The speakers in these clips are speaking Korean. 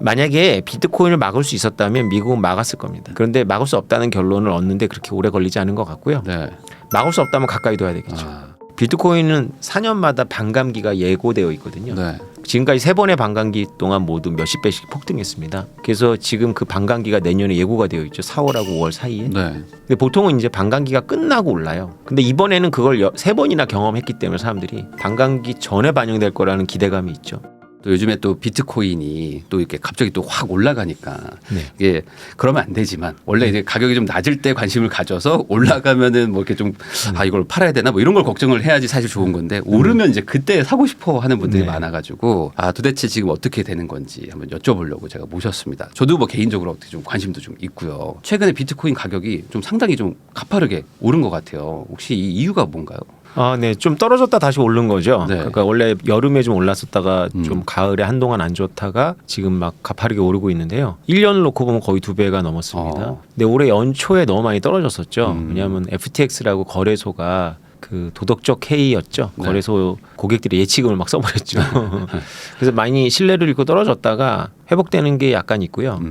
만약에 비트코인을 막을 수 있었다면 미국은 막았을 겁니다. 그런데 막을 수 없다는 결론을 얻는데 그렇게 오래 걸리지 않은 것 같고요. 네. 막을 수 없다면 가까이 둬야 되겠죠. 비트코인은 4년마다 반감기가 예고되어 있거든요. 네. 지금까지 3번의 반감기 동안 모두 몇십 배씩 폭등했습니다. 그래서 지금 그 반감기가 내년에 예고가 되어 있죠. 4월하고 5월 사이에. 네. 근데 보통은 이제 반감기가 끝나고 올라요. 근데 이번에는 그걸 3번이나 경험했기 때문에 사람들이 반감기 전에 반영될 거라는 기대감이 있죠. 또 요즘에 또 비트코인이 또 이렇게 갑자기 또 확 올라가니까 네. 이게 그러면 안 되지만 원래 이제 가격이 좀 낮을 때 관심을 가져서 올라가면은 뭐 이렇게 좀 이걸 팔아야 되나 뭐 이런 걸 걱정을 해야지 사실 좋은 건데 오르면 이제 그때 사고 싶어 하는 분들이 네. 많아가지고 도대체 지금 어떻게 되는 건지 한번 여쭤보려고 제가 모셨습니다. 저도 뭐 개인적으로 어떻게 좀 관심도 좀 있고요. 최근에 비트코인 가격이 좀 상당히 좀 가파르게 오른 것 같아요. 혹시 이 이유가 뭔가요? 네. 좀 떨어졌다 다시 오른 거죠. 네. 그러니까 원래 여름에 좀 올랐었다가 좀 가을에 한동안 안 좋다가 지금 막 가파르게 오르고 있는데요. 1년을 놓고 보면 거의 2배가 넘었습니다. 근데 올해 연초에 너무 많이 떨어졌었죠. 왜냐하면 FTX라고 거래소가 그 도덕적 해이였죠. 네. 거래소 고객들이 예치금을 막 써버렸죠. 그래서 많이 신뢰를 잃고 떨어졌다가 회복되는 게 약간 있고요.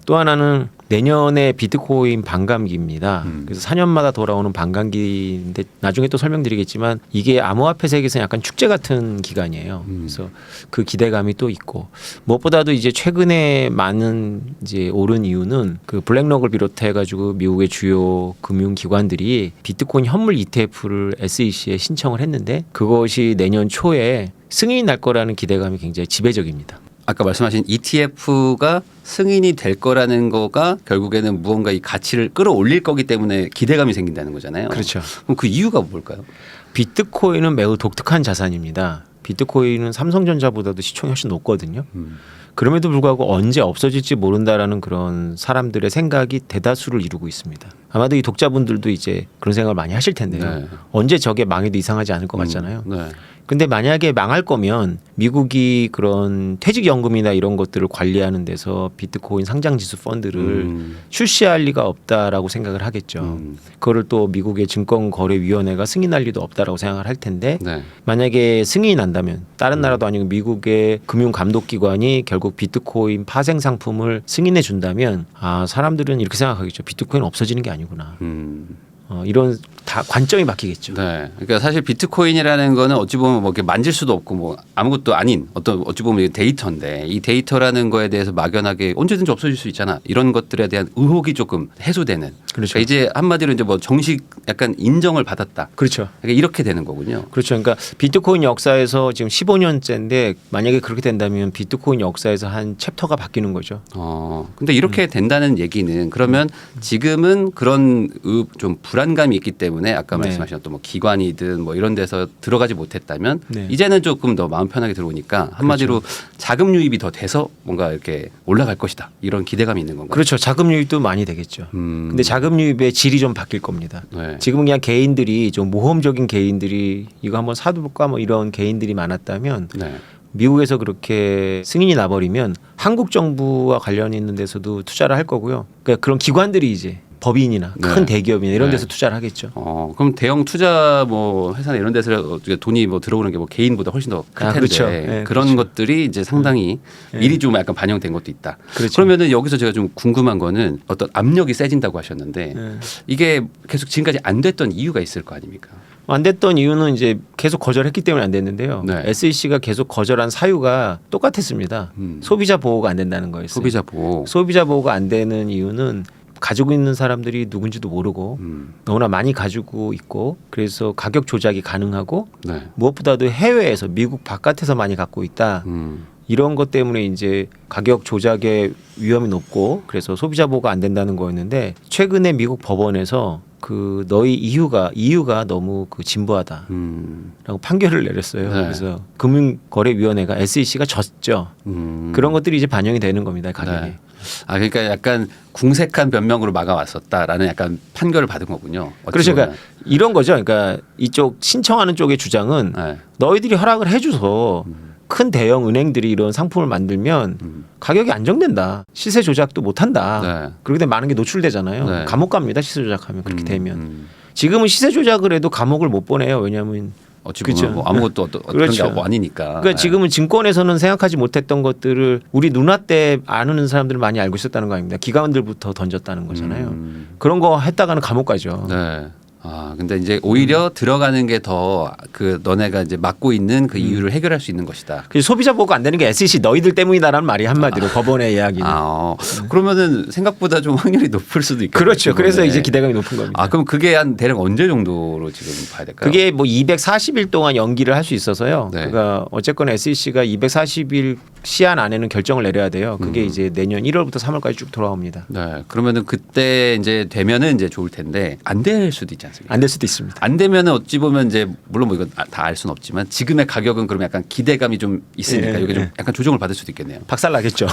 또 하나는 내년에 비트코인 반감기입니다. 그래서 4년마다 돌아오는 반감기인데 나중에 또 설명드리겠지만 이게 암호화폐 세계에서 약간 축제 같은 기간이에요. 그래서 그 기대감이 또 있고 무엇보다도 이제 최근에 많은 이제 오른 이유는 그 블랙록을 비롯해 가지고 미국의 주요 금융기관들이 비트코인 현물 ETF를 SEC에 신청을 했는데 그것이 내년 초에 승인이 날 거라는 기대감이 굉장히 지배적입니다. 아까 말씀하신 ETF가 승인이 될 거라는 거가 결국에는 무언가 이 가치를 끌어올릴 거기 때문에 기대감이 생긴다는 거잖아요. 그렇죠. 그럼 그 이유가 뭘까요? 비트코인은 매우 독특한 자산입니다. 비트코인은 삼성전자보다도 시총이 훨씬 높거든요. 그럼에도 불구하고 언제 없어질지 모른다라는 그런 사람들의 생각이 대다수를 이루고 있습니다. 아마도 이 독자분들도 이제 그런 생각을 많이 하실 텐데요. 네. 언제 저게 망해도 이상하지 않을 것 같잖아요. 네. 근데 만약에 망할 거면 미국이 그런 퇴직연금이나 이런 것들을 관리하는 데서 비트코인 상장지수 펀드를 출시할 리가 없다라고 생각을 하겠죠. 그거를 또 미국의 증권거래위원회가 승인할 리도 없다라고 생각을 할 텐데 네. 만약에 승인이 난다면 다른 나라도 아니고 미국의 금융감독기관이 결국 비트코인 파생 상품을 승인해 준다면 사람들은 이렇게 생각하겠죠. 비트코인 없어지는 게 아니구나. 이런 다 관점이 바뀌겠죠. 네. 그러니까 사실 비트코인이라는 거는 어찌 보면 뭐 이렇게 만질 수도 없고 뭐 아무것도 아닌 어떤 어찌 보면 데이터인데 이 데이터라는 거에 대해서 막연하게 언제든지 없어질 수 있잖아. 이런 것들에 대한 의혹이 조금 해소되는. 그렇죠. 그러니까 이제 한마디로 이제 뭐 정식 약간 인정을 받았다. 그렇죠. 그러니까 이렇게 되는 거군요. 그렇죠. 그러니까 비트코인 역사에서 지금 15년째인데 만약에 그렇게 된다면 비트코인 역사에서 한 챕터가 바뀌는 거죠. 근데 이렇게 된다는 얘기는 그러면 지금은 그런 좀 불안감이 있기 때문에 아까 네. 말씀하신 어떤 뭐 기관이든 뭐 이런 데서 들어가지 못했다면 네. 이제는 조금 더 마음 편하게 들어오니까 한마디로 자금 유입이 더 돼서 뭔가 이렇게 올라갈 것이다. 이런 기대감이 있는 건가요? 그렇죠. 자금 유입도 많이 되겠죠. 근데 자금 유입의 질이 좀 바뀔 겁니다. 네. 지금은 그냥 개인들이 좀 모험적인 개인들이 이거 한번 사둘까 뭐 이런 개인들이 많았다면 네. 미국에서 그렇게 승인이 나버리면 한국 정부와 관련 있는 데서도 투자를 할 거고요. 그러니까 그런 기관들이 이제 법인이나 네. 큰 대기업이나 이런 데서 네. 투자를 하겠죠. 그럼 대형 투자 뭐 회사나 이런 데서 돈이 뭐 들어오는 게 뭐 개인보다 훨씬 더 클 텐데 그렇죠. 네, 그런 그렇죠. 것들이 이제 상당히 미리 좀 약간 반영된 것도 있다. 그렇죠. 그러면은 여기서 제가 좀 궁금한 거는 어떤 압력이 세진다고 하셨는데 이게 계속 지금까지 안 됐던 이유가 있을 거 아닙니까? 안 됐던 이유는 이제 계속 거절했기 때문에 안 됐는데요. 네. SEC가 계속 거절한 사유가 똑같았습니다. 소비자 보호가 안 된다는 거였어요. 소비자 보호. 소비자 보호가 안 되는 이유는 가지고 있는 사람들이 누군지도 모르고 너무나 많이 가지고 있고 그래서 가격 조작이 가능하고 네. 무엇보다도 해외에서 미국 바깥에서 많이 갖고 있다. 이런 것 때문에 이제 가격 조작의 위험이 높고 그래서 소비자 보호가 안 된다는 거였는데 최근에 미국 법원에서 그 너희 이유가 너무 그 진부하다라고 판결을 내렸어요. 네. 그래서 금융거래위원회가 SEC가 졌죠. 그런 것들이 이제 반영이 되는 겁니다. 가격에. 네. 그러니까 약간 궁색한 변명으로 막아왔었다라는 약간 판결을 받은 거군요. 그렇죠. 그러니까 이런 거죠. 그러니까 이쪽 신청하는 쪽의 주장은 네. 너희들이 허락을 해줘서 큰 대형 은행들이 이런 상품을 만들면 가격이 안정된다. 시세 조작도 못한다. 네. 그렇게 되면 많은 게 노출되잖아요. 네. 감옥 갑니다. 시세 조작하면 그렇게 되면. 지금은 시세 조작을 해도 감옥을 못 보내요. 왜냐하면 어찌 보면 그렇죠. 뭐 아무것도 그런 그렇죠. 게 아니니까. 그러니까 지금은 증권에서는 생각하지 못했던 것들을 우리 누나 때 아는 사람들은 많이 알고 있었다는 거 아닙니까? 기관들부터 던졌다는 거잖아요. 그런 거 했다가는 감옥 가죠. 네. 아, 근데 이제 오히려 들어가는 게 더 그 너네가 이제 맡고 있는 그 이유를 해결할 수 있는 것이다. 그래서 소비자 보고 안 되는 게 SEC 너희들 때문이다라는 말이 한마디로 법원의 이야기는. 그러면은 생각보다 좀 확률이 높을 수도 있겠네요. 그렇죠. 그래서 이번에. 이제 기대감이 높은 겁니다. 아, 그럼 그게 한 대략 언제 정도로 지금 봐야 될까요? 그게 뭐 240일 동안 연기를 할 수 있어서요. 네. 그러니까 어쨌거나 SEC가 240일 시한 안에는 결정을 내려야 돼요. 그게 이제 내년 1월부터 3월까지 쭉 돌아옵니다. 네. 그러면은 그때 이제 되면은 이제 좋을 텐데 안 될 수도 있지 않습니까? 안 될 수도 있습니다. 안 되면은 어찌 보면 이제 물론 뭐 이건 다 알 수는 없지만 지금의 가격은 그러면 약간 기대감이 좀 있으니까 예, 이게 좀 예. 약간 조정을 받을 수도 있겠네요. 박살 나겠죠.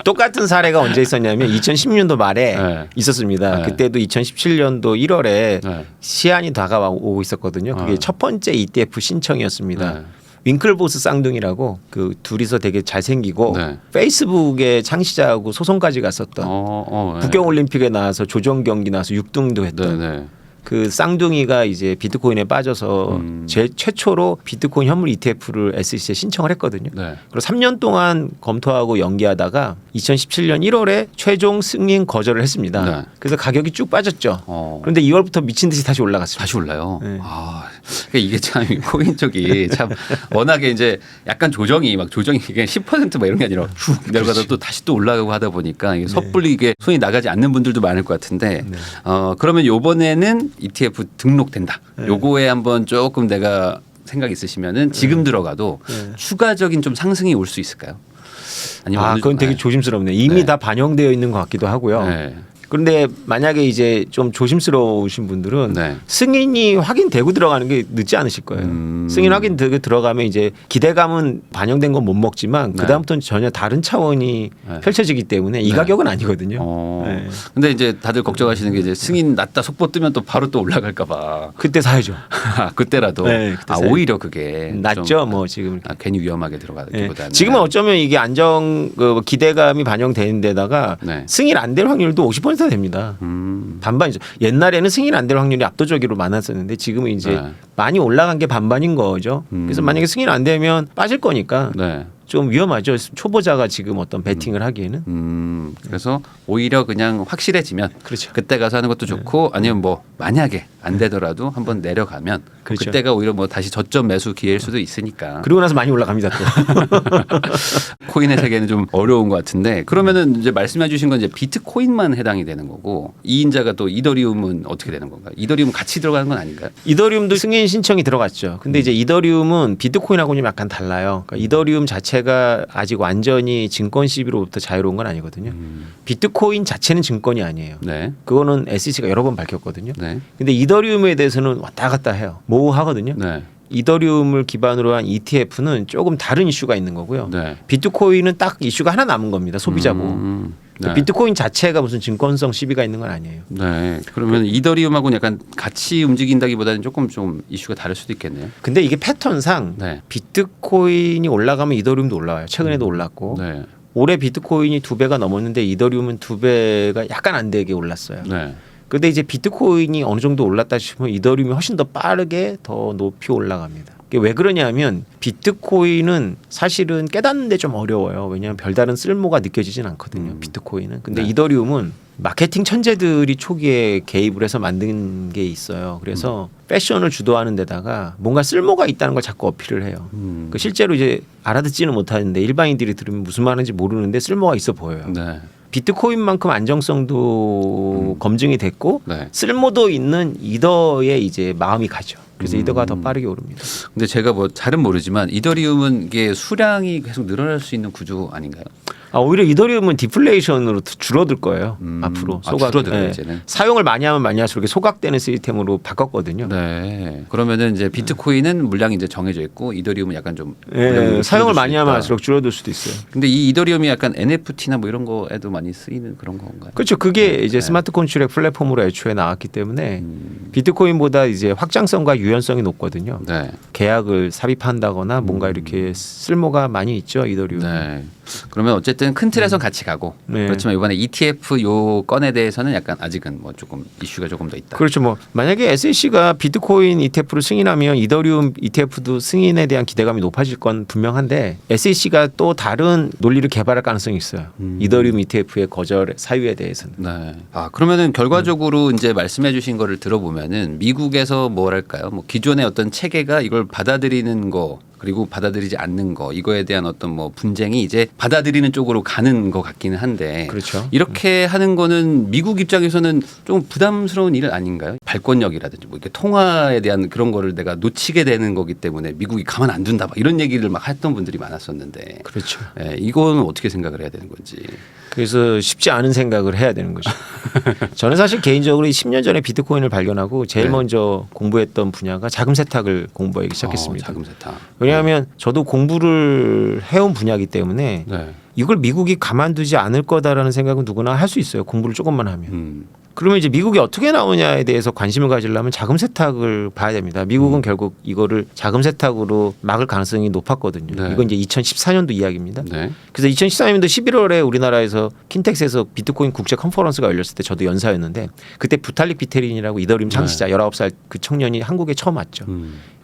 똑같은 사례가 언제 있었냐면 2016년도 말에 네. 있었습니다. 네. 그때도 2017년도 1월에 네. 시한이 다가오고 있었거든요. 그게 네. 첫 번째 ETF 신청이었습니다. 네. 윙클보스 쌍둥이라고 그 둘이서 되게 잘생기고 네. 페이스북의 창시자하고 소송까지 갔었던 네. 북경올림픽에 나와서 조정 경기 나와서 6등도 했던 네. 그 쌍둥이가 이제 비트코인에 빠져서 최초로 비트코인 현물 ETF를 SEC에 신청을 했거든요. 네. 그리고 3년 동안 검토하고 연기하다가 2017년 1월에 최종 승인 거절을 했습니다. 네. 그래서 가격이 쭉 빠졌죠. 어. 그런데 2월부터 미친 듯이 다시 올라갔습니다. 다시 올라요. 네. 아, 그러니까 이게 참 코인 쪽이 참 워낙에 이제 약간 조정이 그냥 10%막 이런 게 아니라 쭉 내려가다 또 다시 또 올라가고 하다 보니까 이게 섣불리 이게 손이 나가지 않는 분들도 많을 것 같은데 그러면 요번에는 ETF 등록된다. 요거에 한번 조금 내가 생각 있으시면은 지금 들어가도 추가적인 좀 상승이 올 수 있을까요? 아니면 어느 그건 정도- 되게 네. 조심스럽네요. 이미 네. 다 반영되어 있는 것 같기도 하고요. 네. 그런데 만약에 이제 좀 조심스러우신 분들은 네. 승인이 확인되고 들어가는 게 늦지 않으실 거예요. 승인 확인되고 들어가면 이제 기대감은 반영된 건 못 먹지만 네. 그다음부터는 전혀 다른 차원이 네. 펼쳐지기 때문에 이 네. 가격은 아니거든요. 네. 네. 근데 이제 다들 걱정하시는 게 이제 승인 났다 속보 뜨면 또 바로 또 올라갈까봐 그때 사야죠. 그때라도 네, 그때 사야죠. 오히려 그게 낮죠, 좀, 뭐 지금. 괜히 위험하게 네. 들어가기보다는 지금은 어쩌면 이게 기대감이 반영되는 데다가 네. 승인 안 될 확률도 50% 됩니다. 반반이죠. 옛날에는 승인 안 될 확률이 압도적으로 많았었는데 지금은 이제 네. 많이 올라간 게 반반인 거죠. 그래서 만약에 승인 안 되면 빠질 거니까 네. 좀 위험하죠. 초보자가 지금 어떤 배팅을 하기에는. 그래서 오히려 그냥 확실해지면 그렇죠. 그때 가서 하는 것도 좋고 아니면 뭐 만약에 안 되더라도 한번 내려가면 그렇죠. 그때가 오히려 뭐 다시 저점 매수 기회일 수도 있으니까 그리고 나서 많이 올라갑니다 또. 코인의 세계는 좀 어려운 것 같은데 그러면은 이제 말씀해 주신 건 이제 비트코인만 해당이 되는 거고 이인자가 또 이더리움은 어떻게 되는 건가요? 이더리움 같이 들어가는 건 아닌가요? 이더리움도 승인 신청이 들어갔죠. 근데 이제 이더리움은 비트코인하고는 좀 약간 달라요. 그러니까 이더리움 자체가 아직 완전히 증권 시비로부터 자유로운 건 아니거든요. 비트코인 자체는 증권이 아니에요. 네. 그거는 SEC가 여러 번 밝혔거든요. 네. 근데 이더리움에 대해서는 왔다 갔다 해요. 모호하거든요. 네. 이더리움을 기반으로 한 ETF는 조금 다른 이슈가 있는 거고요. 네. 비트코인은 딱 이슈가 하나 남은 겁니다. 소비자 보호. 네. 비트코인 자체가 무슨 증권성 시비가 있는 건 아니에요. 네. 그러면 이더리움하고는 약간 같이 움직인다기보다는 조금 좀 이슈가 다를 수도 있겠네요. 근데 이게 패턴상 네. 비트코인이 올라가면 이더리움도 올라와요. 최근에도 올랐고 네. 올해 비트코인이 2배가 넘었는데 이더리움은 2배가 약간 안 되게 올랐어요. 네. 근데 이제 비트코인이 어느 정도 올랐다 싶으면 이더리움이 훨씬 더 빠르게 더 높이 올라갑니다. 그게 왜 그러냐면 비트코인은 사실은 깨닫는데 좀 어려워요. 왜냐하면 별다른 쓸모가 느껴지진 않거든요. 비트코인은. 근데 네. 이더리움은 마케팅 천재들이 초기에 개입을 해서 만든 게 있어요. 그래서 패션을 주도하는 데다가 뭔가 쓸모가 있다는 걸 자꾸 어필을 해요. 그 실제로 이제 알아듣지는 못하는데 일반인들이 들으면 무슨 말인지 모르는데 쓸모가 있어 보여요. 네. 비트코인만큼 안정성도 검증이 됐고 네. 쓸모도 있는 이더에 이제 마음이 가죠. 그래서 이더가 더 빠르게 오릅니다. 근데 제가 뭐 잘은 모르지만 이더리움은 이게 수량이 계속 늘어날 수 있는 구조 아닌가요? 오히려 이더리움은 디플레이션으로 줄어들 거예요. 앞으로 줄어들어요, 이제는. 사용을 많이 하면 많이 할수록 소각되는 시스템으로 바꿨거든요. 네. 그러면은 이제 비트코인은 물량이 이제 정해져 있고 이더리움은 약간 좀 예, 물량이 사용을 줄어들 수 많이 하면 있다. 할수록 줄어들 수도 있어요. 근데 이 이더리움이 약간 NFT나 뭐 이런 거에도 많이 쓰이는 그런 건가요? 그렇죠. 그게 이제 스마트 컨트랙 플랫폼으로 애초에 나왔기 때문에 비트코인보다 이제 확장성과 유연성이 높거든요. 네. 계약을 삽입한다거나 뭔가 이렇게 쓸모가 많이 있죠. 이더리움. 네. 그러면 어쨌든 큰 틀에서 같이 가고 네. 그렇지만 이번에 ETF 요 건에 대해서는 약간 아직은 뭐 조금 이슈가 조금 더 있다. 그렇죠. 뭐 만약에 SEC가 비트코인 ETF를 승인하면 이더리움 ETF도 승인에 대한 기대감이 높아질 건 분명한데 SEC가 또 다른 논리를 개발할 가능성이 있어요. 이더리움 ETF의 거절 사유에 대해서는. 네. 아 그러면은 결과적으로 이제 말씀해주신 거를 들어보면은 미국에서 뭐랄까요, 뭐 기존의 어떤 체계가 이걸 받아들이는 거. 그리고 받아들이지 않는 거 이거에 대한 어떤 뭐 분쟁이 이제 받아들이는 쪽으로 가는 것 같기는 한데 그렇죠. 이렇게 하는 거는 미국 입장에서는 좀 부담스러운 일 아닌가요? 발권력이라든지 뭐 이렇게 통화에 대한 그런 거를 내가 놓치게 되는 거기 때문에 미국이 가만 안 둔다 막 이런 얘기를 막 했던 분들이 많았었는데 그렇죠. 예, 이거는 어떻게 생각을 해야 되는 건지. 그래서 쉽지 않은 생각을 해야 되는 거죠. 저는 사실 개인적으로 10년 전에 비트코인을 발견하고 제일 네. 먼저 공부했던 분야가 자금 세탁을 공부하기 시작했습니다. 자금 세탁. 왜냐하면 저도 공부를 해온 분야이기 때문에 네. 이걸 미국이 가만두지 않을 거다라는 생각은 누구나 할 수 있어요. 공부를 조금만 하면. 음. 그러면 이제 미국이 어떻게 나오냐에 대해서 관심을 가지려면 자금 세탁을 봐야 됩니다. 미국은 결국 이거를 자금 세탁으로 막을 가능성이 높았거든요. 네. 이건 이제 2014년도 이야기입니다. 네. 그래서 2014년도 11월에 우리나라에서 킨텍스에서 비트코인 국제 컨퍼런스가 열렸을 때 저도 연사였는데 그때 부탈릭 비테린이라고 이더리움 창시자 19살 그 청년이 한국에 처음 왔죠.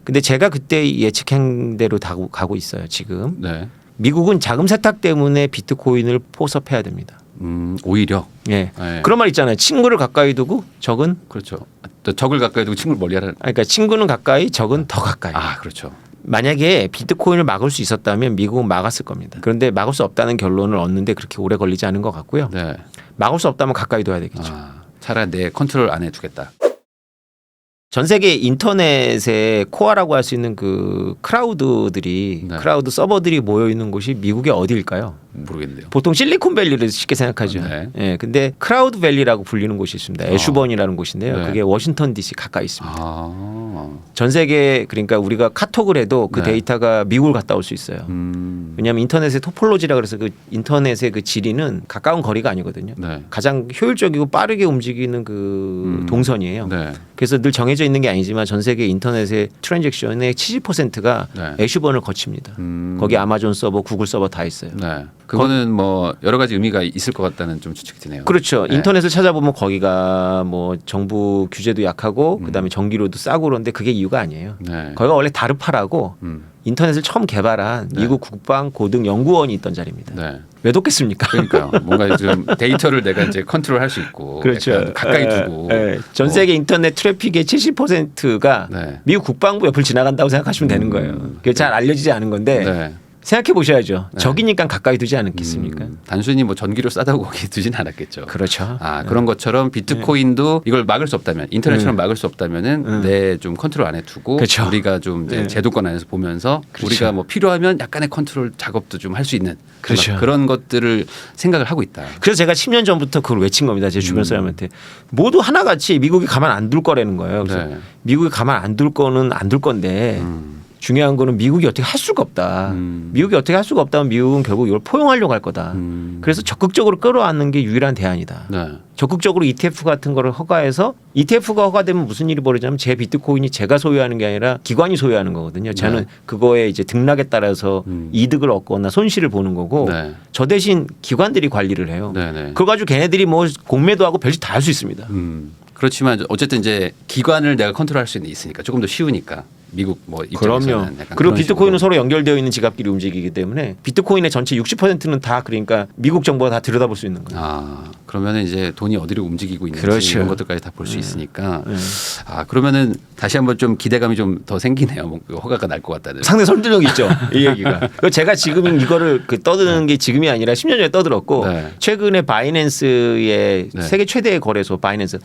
근데 제가 그때 예측한 대로 가고 있어요. 지금 네. 미국은 자금 세탁 때문에 비트코인을 포섭해야 됩니다. 오히려. 예. 네. 그런 말 있잖아요. 친구를 가까이 두고 적은 그렇죠. 또 적을 가까이 두고 친구를 멀리하라는. 그러니까 친구는 가까이 적은 더 가까이. 아 그렇죠. 만약에 비트코인을 막을 수 있었다면 미국은 막았을 겁니다. 그런데 막을 수 없다는 결론을 얻는데 그렇게 오래 걸리지 않은 것 같고요. 네. 막을 수 없다면 가까이 둬야 되겠죠. 차라리 내 컨트롤 안에 두겠다. 전 세계 인터넷의 코어라고 할 수 있는 그 크라우드들이 네. 크라우드 서버들이 모여 있는 곳이 미국의 어디일까요? 모르겠네요. 보통 실리콘밸리를 쉽게 생각하죠. 네. 예, 근데 크라우드밸리라고 불리는 곳이 있습니다. 애슈번이라는 곳인데요. 네. 그게 워싱턴 DC 가까이 있습니다. 아. 전 세계 그러니까 우리가 카톡을 해도 그 네. 데이터가 미국을 갔다 올 수 있어요. 왜냐하면 인터넷의 토폴로지라 그래서 그 인터넷의 그 지리는 가까운 거리가 아니거든요. 네. 가장 효율적이고 빠르게 움직이는 그 동선이에요. 네. 그래서 늘 정해져 있는 게 아니지만 전 세계 인터넷의 트랜잭션의 70%가 네. 애슈번을 거칩니다. 거기 아마존 서버, 구글 서버 다 있어요. 네. 그거는 뭐 여러 가지 의미가 있을 것 같다는 좀 추측이 드네요. 그렇죠. 네. 인터넷을 찾아보면 거기가 뭐 정부 규제도 약하고 그다음에 전기료도 싸고 그런데 그게 이유가 아니에요. 네. 거기가 원래 다르파라고 인터넷을 처음 개발한 네. 미국 국방 고등 연구원이 있던 자리입니다. 네. 왜 돕겠습니까? 그러니까요. 뭔가 좀 데이터를 내가 이제 컨트롤할 수 있고 그렇죠. 약간 가까이 두고 전 세계 인터넷 트래픽의 70%가 네. 미국 국방부 옆을 지나간다고 생각하시면 되는 거예요. 그게 잘 알려지지 않은 건데 네. 생각해 보셔야죠. 네. 적이니까 가까이 두지 않겠습니까? 단순히 뭐 전기료 싸다고 거기 두진 않았겠죠. 그렇죠. 아 그런 것처럼 비트코인도 이걸 막을 수 없다면 인터넷처럼 막을 수 없다면은 내 좀 컨트롤 안에 두고 그렇죠. 우리가 좀 이제 네. 제도권 안에서 보면서 그렇죠. 우리가 뭐 필요하면 약간의 컨트롤 작업도 좀 할 수 있는 그렇죠. 그런 것들을 생각을 하고 있다. 그래서 제가 10년 전부터 그걸 외친 겁니다. 제 주변 사람한테 모두 하나같이 미국이 가만 안 둘 거라는 거예요. 그래서 네. 미국이 가만 안 둘 거는 안 둘 건데 중요한 거는 미국이 어떻게 할 수가 없다. 미국이 어떻게 할 수가 없다면 미국은 결국 이걸 포용하려고 할 거다. 그래서 적극적으로 끌어안는 게 유일한 대안이다. 네. 적극적으로 ETF 같은 거를 허가해서 ETF가 허가되면 무슨 일이 벌어지냐면 제 비트코인이 제가 소유하는 게 아니라 기관이 소유하는 거거든요. 저는 네. 그거에 이제 등락에 따라서 이득을 얻거나 손실을 보는 거고 네. 저 대신 기관들이 관리를 해요. 네, 네. 그거 가지고 걔네들이 뭐 공매도 하고 별짓 다 할 수 있습니다. 그렇지만 어쨌든 이제 기관을 내가 컨트롤할 수 있으니까 조금 더 쉬우니까 미국 뭐 입장에서는 그럼요. 약간 그리고 그런 비트코인은 식으로. 서로 연결되어 있는 지갑끼리 움직이기 때문에 비트코인의 전체 60%는 다 그러니까 미국 정부가 다 들여다볼 수 있는 거예요. 아 그러면은 이제 돈이 어디로 움직이고 있는지 그렇죠. 이런 것들까지 다 볼 수 있으니까 네. 아 그러면은 다시 한번 좀 기대감이 좀 더 생기네요. 뭐 허가가 날 것 같다는. 상당히 설득력 있죠. 이 얘기가. 그리고 제가 지금 이거를 그 떠드는 게 지금이 아니라 10년 전에 떠들었고 네. 최근에 바이낸스의 네. 세계 최대의 거래소 바이낸스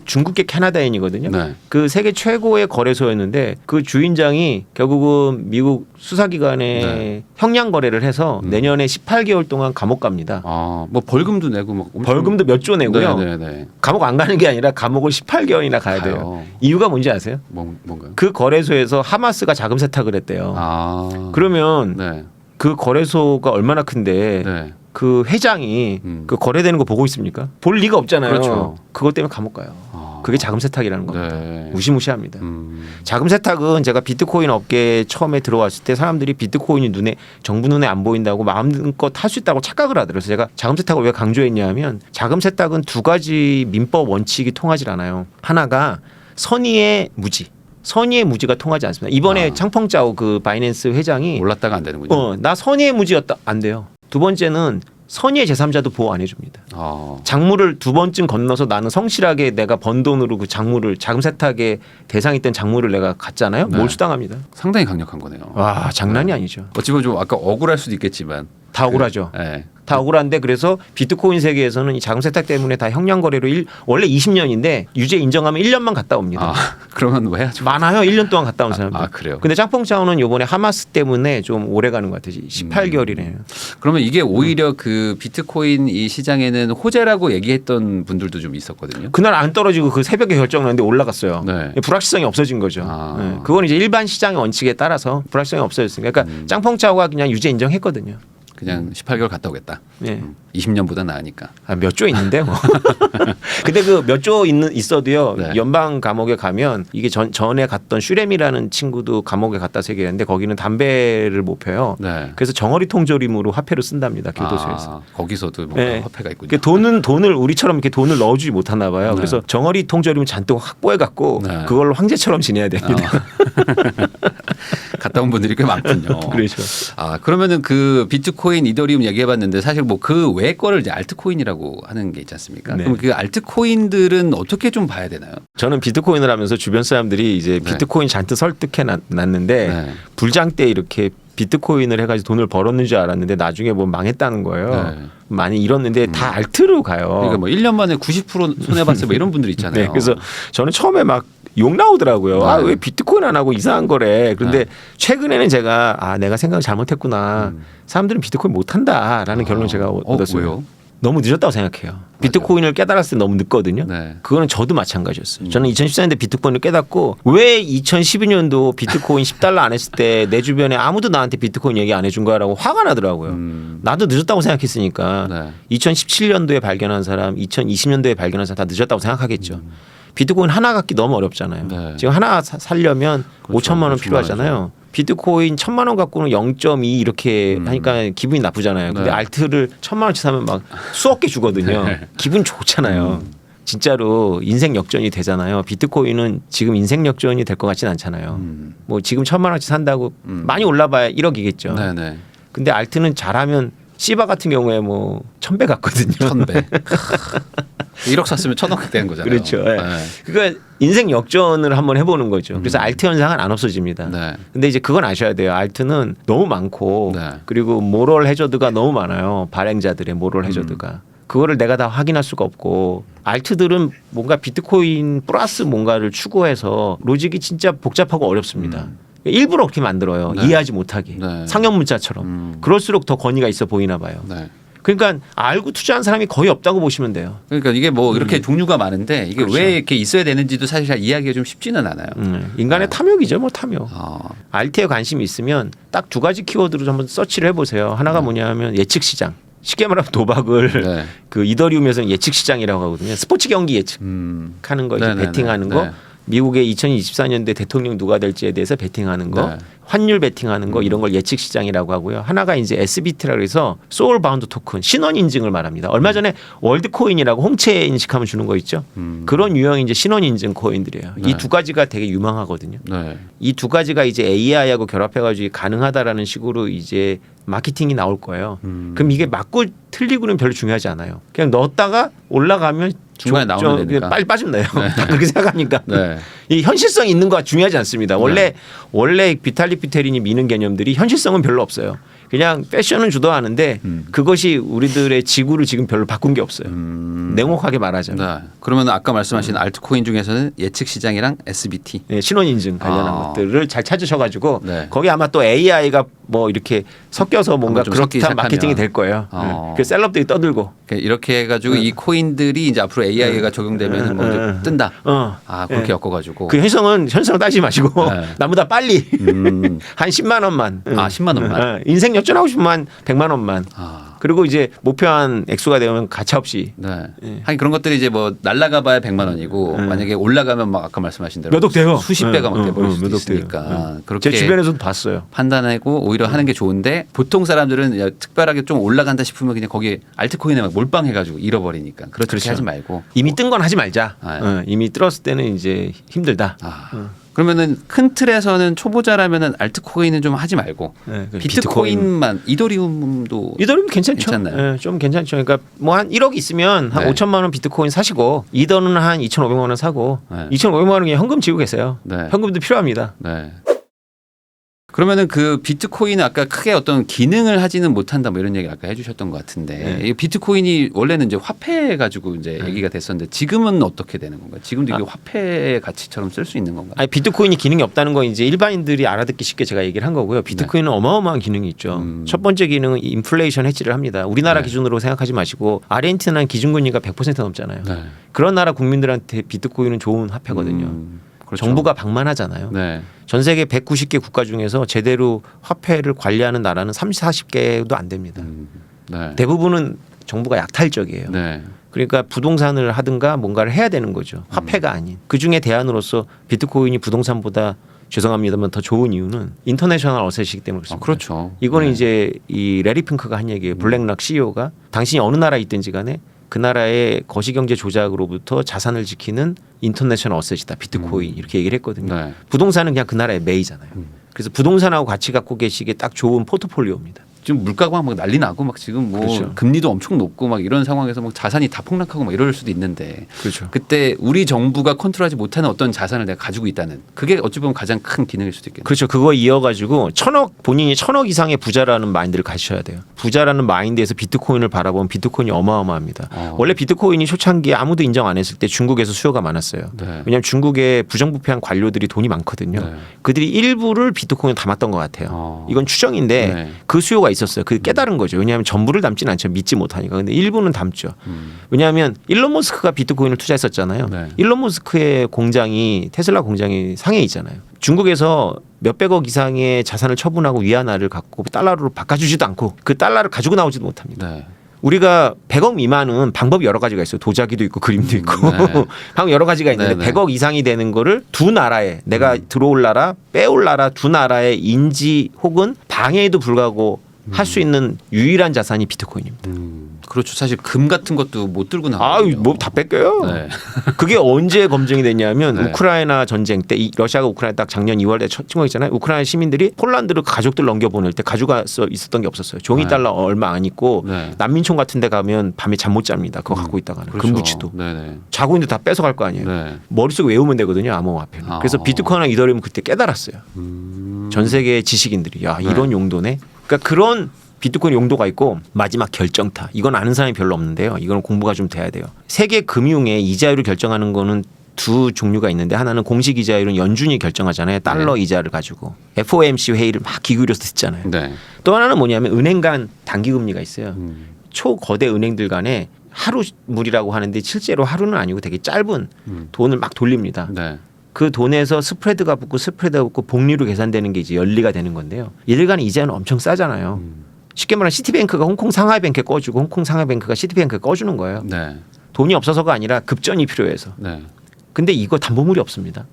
중국계 캐나다인이거든요. 네. 그 세계 최고의 거래소였는데 그 주인장이 결국은 미국 수사기관에 네. 형량 거래를 해서 내년에 18개월 동안 감옥 갑니다. 아뭐 벌금도 내고 막 엄청- 벌금도 몇 조 내고요. 네네네. 감옥 안 가는 게 아니라 감옥을 18개월이나 가야 돼요. 가요. 이유가 뭔지 아세요? 뭔가요? 그 거래소에서 하마스가 자금 세탁을 했대요. 아 그러면 네. 그 거래소가 얼마나 큰데 네. 그 회장이 그 거래되는 거 보고 있습니까? 볼 리가 없잖아요. 그렇죠. 그것 때문에 감옥 가요. 아 그게 자금 세탁이라는 겁니다. 네. 무시무시합니다. 자금 세탁은 제가 비트코인 업계에 처음에 들어왔을 때 사람들이 비트코인이 정부 눈에 안 보인다고 마음껏 할 수 있다고 착각을 하더라고요. 그래서 제가 자금 세탁을 왜 강조했냐면 자금 세탁은 두 가지 민법 원칙이 통하지 않아요. 하나가 선의의 무지. 선의의 무지가 통하지 않습니다. 이번에 창펑짜오 그 바이낸스 회장이 올랐다가 안 되는군요. 나 선의의 무지였다 안 돼요. 두 번째는 선의의 제3자도 보호 안 해줍니다. 작물을 두 번쯤 건너서 나는 성실하게 내가 번 돈으로 그 작물을 자금 세탁의 대상이 된 작물을 내가 갔잖아요. 네. 몰수당합니다. 상당히 강력한 거네요. 와 장난이 아니죠. 어찌 보면 좀 아까 억울할 수도 있겠지만 다 억울하죠. 네. 다 억울한데 그래서 비트코인 세계에서는 이 자금 세탁 때문에 다 형량 거래로 원래 20년인데 유죄 인정하면 1년만 갔다 옵니다. 그러면 왜 하죠? 많아요. 1년 동안 갔다 온 사람들. 그래요. 근데 짱뽕차오는 요번에 하마스 때문에 좀 오래 가는 것 같아요. 18개월이네요. 그러면 이게 오히려 그 비트코인 이 시장에는 호재라고 얘기했던 분들도 좀 있었거든요. 그날 안 떨어지고 그 새벽에 결정났는데 올라갔어요. 네. 불확실성이 없어진 거죠. 네. 그건 이제 일반 시장의 원칙에 따라서 불확실성이 없어졌으니까. 그러니까 짱뽕차오가 그냥 유죄 인정했거든요. 그냥 18개월 갔다 오겠다. 네. 20년보다 나으니까. 몇 조 있는데 뭐. 근데 그 몇 조 있어도요. 네. 연방 감옥에 가면 이게 전에 갔던 슈렘이라는 친구도 감옥에 갔다 세계했는데 거기는 담배를 못 펴요. 네. 그래서 정어리 통조림으로 화폐를 쓴답니다. 교도소에서. 거기서도 뭔가 네. 화폐가 있군요. 그 돈을 우리처럼 이렇게 돈을 넣어주지 못하나 봐요. 네. 그래서 정어리 통조림을 잔뜩 확보해 갖고 네. 그걸로 황제처럼 지내야 됩니다. 갔다 온 분들이 꽤 많군요. 그렇죠. 그러면은 그 비트코인, 이더리움 얘기해봤는데 사실 뭐 그 외의 거를 이제 알트코인이라고 하는 게 있지 않습니까? 네. 그럼 그 알트코인들은 어떻게 좀 봐야 되나요? 저는 비트코인을 하면서 주변 사람들이 이제 비트코인 잔뜩 설득해 놨는데 네. 불장 때 이렇게 비트코인을 해가지고 돈을 벌었는 줄 알았는데 나중에 뭐 망했다는 거예요. 네. 많이 잃었는데 다 알트로 가요. 그러니까 뭐 1년 만에 90% 손해봤어요. 뭐 이런 분들 있잖아요. 네, 그래서 저는 처음에 막 욕 나오더라고요. 네. 왜 비트코인 안 하고 이상한 거래. 그런데 최근에는 제가 내가 생각을 잘못했구나. 사람들은 비트코인 못 한다라는 결론을 제가 얻었어요. 왜요? 너무 늦었다고 생각해요. 비트코인을 깨달았을 때 너무 늦거든요. 네. 그거는 저도 마찬가지였어요. 저는 2014년대 비트코인을 깨닫고 왜 2012년도 비트코인 10달러 안 했을 때 내 주변에 아무도 나한테 비트코인 얘기 안 해준 거라고 화가 나더라고요. 나도 늦었다고 생각했으니까 네. 2017년도에 발견한 사람, 2020년도에 발견한 사람 다 늦었다고 생각하겠죠. 비트코인 하나 갖기 너무 어렵잖아요. 네. 지금 하나 살려면 그렇죠. 5천만 원 필요하잖아요. 비트코인 1,000만 원 갖고는 0.2 이렇게 하니까 기분이 나쁘잖아요. 근데 네. 알트를 1,000만 원치 사면 막 수억 개 주거든요. 네. 기분 좋잖아요. 진짜로 인생 역전이 되잖아요. 비트코인은 지금 인생 역전이 될 것 같지는 않잖아요. 뭐 지금 1,000만 원치 산다고 많이 올라봐야 1억이겠죠. 네네. 근데 알트는 잘하면 씨바 같은 경우에 뭐 1,000배 갔거든요. 1,000배. 1억 샀으면 1,000억 되는 거잖아요. 그렇죠. 네. 네. 그러니까 인생 역전을 한번 해보는 거죠. 그래서 알트 현상은 안 없어집니다. 네. 근데 이제 그건 아셔야 돼요. 알트는 너무 많고 네. 그리고 모럴 해저드가 너무 많아요. 발행자들의 모럴 해저드가. 그거를 내가 다 확인할 수가 없고 알트들은 뭔가 비트코인 플러스 뭔가를 추구해서 로직이 진짜 복잡하고 어렵습니다. 일부러 그렇게 만들어요. 네. 이해하지 못하게. 네. 상형 문자처럼. 그럴수록 더 권위가 있어 보이나 봐요. 네. 그러니까 알고 투자한 사람이 거의 없다고 보시면 돼요. 그러니까 이게 뭐 이렇게 종류가 많은데 이게 그렇죠. 왜 이렇게 있어야 되는지도 사실 잘 이해하기가 좀 쉽지는 않아요. 인간의 탐욕이죠, 뭐 탐욕. 아, 알트에 관심이 있으면 딱 두 가지 키워드로 한번 서치를 해보세요. 하나가 뭐냐면 예측 시장. 쉽게 말하면 도박을 네. 그 이더리움에서는 예측 시장이라고 하거든요. 스포츠 경기 예측하는 거, 이제 네네네. 베팅하는 거. 네. 미국의 2024년대 대통령 누가 될지에 대해서 베팅하는 거, 네. 환율 베팅하는 거 이런 걸 예측 시장이라고 하고요. 하나가 이제 SBT라고 해서 소울 바운드 토큰 신원 인증을 말합니다. 얼마 전에 월드코인이라고 홍채 인식하면 주는 거 있죠. 그런 유형의 이제 신원 인증 코인들이에요. 네. 이 두 가지가 되게 유망하거든요. 네. 이 두 가지가 이제 AI하고 결합해가지고 가능하다라는 식으로 이제 마케팅이 나올 거예요. 그럼 이게 맞고 틀리고는 별로 중요하지 않아요. 그냥 넣었다가 올라가면 중간에 나오면 되니까. 빨리 빠지면 돼요. 다 그렇게 생각하니까. 네. 이 현실성 있는 거 중요하지 않습니다. 원래 비탈릭 비테린이 미는 개념들이 현실성은 별로 없어요. 그냥 패션은 주도하는데 그것이 우리들의 지구를 지금 별로 바꾼 게 없어요. 냉혹하게 말하자면. 네. 그러면 아까 말씀하신 알트코인 중에서는 예측 시장이랑 SBT. 네, 신원 인증 관련한 것들을 잘 찾으셔가지고 네. 거기 아마 또 AI가 뭐 이렇게 섞여서 뭔가 좀 섞이기 그렇다 마케팅이 시작하면. 될 거예요. 어. 그 셀럽들이 떠들고. 이렇게 해가지고 이 코인들이 이제 앞으로 AI가 적용되면 뭐 이제 뜬다. 그렇게 엮어가지고. 그 현실성은 따지지 마시고 네. 나보다 빨리 한 10만 원만. 10만 원만. 인생 역전하고 싶으면 100만 원만. 그리고 이제 목표한 액수가 되면 가차없이 네. 예. 하긴 그런 것들이 이제 뭐 날라가봐야 100만 원이고 만약에 올라가면 막 아까 말씀하신 대로 몇 억 돼요. 수십 배가 막 돼버릴 수도 몇 억 돼요. 있으니까 그렇게 제 주변에서도 봤어요. 판단하고 오히려 하는 게 좋은데 보통 사람들은 야, 특별하게 좀 올라간다 싶으면 그냥 거기에 알트코인에 막 몰빵해가지고 잃어버리니까 그렇게 그렇죠. 하지 말고 이미 뜬 건 하지 말자. 아, 이미 뜰었을 때는 이제 힘들다. 그러면은 큰 틀에서는 초보자라면은 알트코인은 좀 하지 말고 네, 그 비트코인만 이더리움도 이더리움 괜찮죠. 괜찮나요? 예, 좀 괜찮죠. 그러니까 뭐 한 1억 있으면 한 네. 5천만 원 비트코인 사시고 이더는 한 2,500만 원 사고 네. 2,500만 원 그냥 현금 지고 계세요. 네. 현금도 필요합니다. 네. 그러면은 그 비트코인은 아까 크게 어떤 기능을 하지는 못한다 뭐 이런 얘기 아까 해주셨던 것 같은데 네. 이 비트코인이 원래는 이제 화폐 가지고 이제 얘기가 됐었는데 지금은 어떻게 되는 건가요? 지금도 이게 화폐 가치처럼 쓸 수 있는 건가요? 아니 비트코인이 기능이 없다는 건 이제 일반인들이 알아듣기 쉽게 제가 얘기를 한 거고요. 비트코인은 어마어마한 기능이 있죠. 첫 번째 기능은 인플레이션 해지를 합니다. 우리나라 네. 기준으로 생각하지 마시고 아르헨티나는 기준금리가 100% 넘잖아요. 네. 그런 나라 국민들한테 비트코인은 좋은 화폐거든요. 그렇죠. 정부가 방만하잖아요. 네. 전 세계 190개 국가 중에서 제대로 화폐를 관리하는 나라는 30, 40개도 안 됩니다. 네. 대부분은 정부가 약탈적이에요. 네. 그러니까 부동산을 하든가 뭔가를 해야 되는 거죠. 화폐가 아닌. 그중에 대안으로서 비트코인이 부동산보다 죄송합니다만 더 좋은 이유는 인터내셔널 어셋이기 때문에 그렇습니다. 그렇죠. 이거는 네. 이제 이 레리 핑크가 한 얘기예요. 블랙락 CEO가 당신이 어느 나라에 있든지 간에 그 나라의 거시경제 조작으로부터 자산을 지키는 인터내셔널 어셋이다. 비트코인 이렇게 얘기를 했거든요. 네. 부동산은 그냥 그 나라의 매이잖아요. 그래서 부동산하고 같이 갖고 계시기에 딱 좋은 포트폴리오입니다. 지금 물가가 막 난리 나고 막 지금 뭐 그렇죠. 금리도 엄청 높고 막 이런 상황에서 막 자산이 다 폭락하고 막 이럴 수도 있는데 그렇죠. 그때 우리 정부가 컨트롤하지 못하는 어떤 자산을 내가 가지고 있다는 그게 어찌 보면 가장 큰 기능일 수도 있겠네요. 그렇죠. 그거 이어가지고 본인이 1,000억 이상의 부자라는 마인드를 가지셔야 돼요. 부자라는 마인드에서 비트코인을 바라보면 비트코인이 어마어마합니다. 원래 비트코인이 초창기에 아무도 인정 안 했을 때 중국에서 수요가 많았어요. 네. 왜냐하면 중국의 부정부패한 관료들이 돈이 많거든요. 네. 그들이 일부를 비트코인에 담았던 것 같아요. 이건 추정인데 네. 그 수요가 있었어요. 그 깨달은 거죠. 왜냐하면 전부를 담지는 않죠. 믿지 못하니까. 근데 일부는 담죠. 왜냐하면 일론 머스크가 비트코인을 투자했었잖아요. 네. 일론 머스크의 공장이 테슬라 공장이 상해에 있잖아요. 중국에서 몇백억 이상의 자산을 처분하고 위안화를 갖고 달러로 바꿔주지도 않고 그 달러를 가지고 나오지도 못합니다. 네. 우리가 100억 미만은 방법이 여러 가지가 있어요. 도자기도 있고 그림도 있고 네. 방법 여러 가지가 있는데 네, 네. 100억 이상이 되는 거를 두 나라에 내가 들어올 나라 빼올 나라 두 나라의 인지 혹은 방해에도 불구하고 할 수 있는 유일한 자산이 비트코인입니다. 그렇죠. 사실 금 같은 것도 못 들고 나와요. 아유 뭐 다 뺏겨요. 네. 그게 언제 검증이 됐냐면 네. 우크라이나 전쟁 때 러시아가 우크라이나 딱 작년 2월에 침공했잖아요. 우크라이나 시민들이 폴란드를 가족들 넘겨보낼 때 가지고 있었던 게 없었어요. 종이 네. 달러 얼마 안 있고 네. 난민촌 같은 데 가면 밤에 잠 못 잡니다. 그거 갖고 있다가는 그렇죠. 금부치도. 네네. 자고 있는데 다 뺏어갈 거 아니에요. 네. 머릿속에 외우면 되거든요. 암호화폐는. 아. 그래서 비트코인이나 이더리움 그때 깨달았어요. 전 세계 지식인들이 야 이런 용도네. 그러니까 그런 비트코인 용도가 있고 마지막 결정타. 이건 아는 사람이 별로 없는데요. 이건 공부가 좀 돼야 돼요. 세계 금융의 이자율을 결정하는 거는 두 종류가 있는데 하나는 공식 이자율은 연준이 결정하잖아요. 달러 이자를 가지고 FOMC 회의를 막 기울여서 듣잖아요. 네. 또 하나는 뭐냐면 은행 간 단기금리가 있어요. 초거대 은행들 간에 하루물이라고 하는데 실제로 하루는 아니고 되게 짧은 돈을 막 돌립니다. 네. 그 돈에서 스프레드가 붙고 복리로 계산되는 게 이제 연리가 되는 건데요. 이들 간의 이자는 엄청 싸잖아요. 쉽게 말하면 시티뱅크가 홍콩 상하이뱅크에 꺼주고 홍콩 상하이뱅크가 시티뱅크에 꺼주는 거예요. 네. 돈이 없어서가 아니라 급전이 필요해서. 네. 근데 이거 담보물이 없습니다.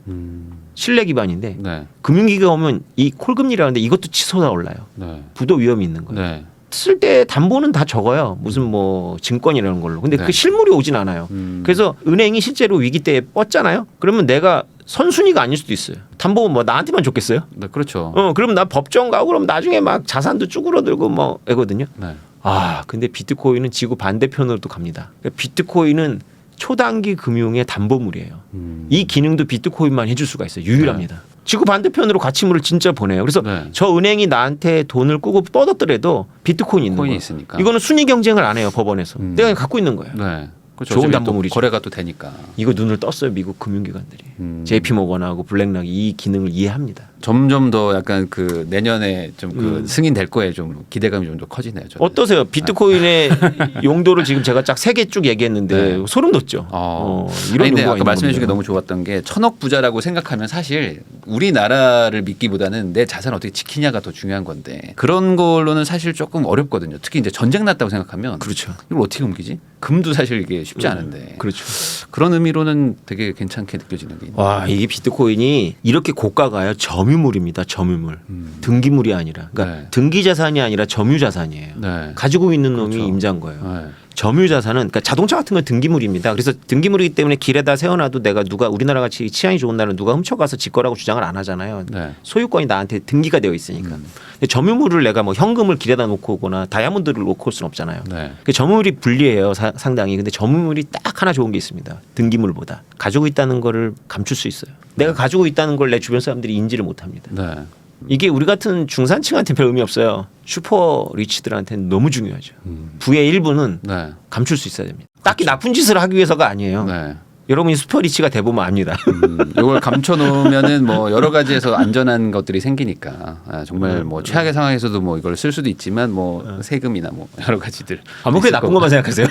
신뢰 기반인데 네. 금융기가 오면 이 콜금리라는데 이것도 치솟아 올라요. 네. 부도 위험이 있는 거예요. 네. 쓸 때 담보는 다 적어요. 무슨 뭐 증권이라는 걸로. 근데 네. 그 실물이 오진 않아요. 그래서 은행이 실제로 위기 때 뻗잖아요. 그러면 내가 선순위가 아닐 수도 있어요. 담보 뭐 나한테만 줬겠어요? 네. 그렇죠. 그럼 나 법정 가고 그럼 나중에 막 자산도 쭈그러들고 뭐 이거든요. 네. 근데 비트코인은 지구 반대편으로도 갑니다. 그러니까 비트코인은 초단기 금융의 담보물이에요. 이 기능도 비트코인만 해줄 수가 있어요. 유일합니다. 지구 반대편으로 가치물을 진짜 보내요. 그래서 네. 저 은행이 나한테 돈을 꾸고 뻗었더라도 비트코인이 있는 코인이 거예요. 있으니까. 이거는 순위 경쟁을 안 해요. 법원에서. 내가 그냥 갖고 있는 거예요. 네. 그렇죠. 좋은 어차피 또 담보물이죠. 거래가 또 되니까. 이거 눈을 떴어요. 미국 금융기관들이. JP모건하고 블랙락이 이 기능을 이해합니다. 점점 더 약간 그 내년에 좀 그 승인될 거에 좀 기대감이 좀 더 커지네요. 저는. 어떠세요? 비트코인의 용도를 지금 제가 쫙 3개 쭉 얘기했는데 네. 소름 돋죠. 아니, 이런 근데 용도가 아까 말씀해 주신 게 있는 너무 좋았던 게 1000억 부자라고 생각하면 사실 우리나라를 믿기보다는 내 자산을 어떻게 지키냐가 더 중요한 건데 그런 걸로는 사실 조금 어렵거든요. 특히 이제 전쟁 났다고 생각하면 그렇죠. 이걸 어떻게 옮기지? 금도 사실 이게 쉽지 않은데 그렇죠. 그런 의미로는 되게 괜찮게 느껴지는 게 있네요. 와, 이게 비트코인이 이렇게 고가가요. 점유물입니다. 점유물. 등기물이 아니라. 그러니까 네. 등기 자산이 아니라 점유 자산이에요. 네. 가지고 있는 놈이 그렇죠. 임자인 거예요. 네. 점유 자산은 그러니까 자동차 같은 건 등기물입니다. 그래서 등기물이기 때문에 길에다 세워놔도 내가 누가 우리나라 같이 치안이 좋은 나라는 누가 훔쳐가서 지 거라고 주장을 안 하잖아요. 네. 소유권이 나한테 등기가 되어 있으니까. 근데 점유물을 내가 뭐 현금을 길에다 놓고 오거나 다이아몬드를 놓고 올 수는 없잖아요. 네. 그 점유물이 불리해요. 상당히. 근데 점유물이 딱 하나 좋은 게 있습니다. 등기물보다 가지고 있다는 거를 감출 수 있어요. 내가 가지고 있다는 걸 내 주변 사람들이 인지를 못합니다. 네. 이게 우리 같은 중산층한테 별 의미 없어요. 슈퍼 리치들한테는 너무 중요하죠. 부의 일부는 네. 감출 수 있어야 됩니다. 딱히 나쁜 짓을 하기 위해서가 아니에요. 네. 여러분이 슈퍼 리치가 돼보면 압니다. 이걸 감춰놓으면은 뭐 여러 가지에서 안전한 것들이 생기니까 정말 뭐 최악의 상황에서도 뭐 이걸 쓸 수도 있지만 뭐 세금이나 뭐 여러 가지들 아무 그게 나쁜 것만 생각하세요.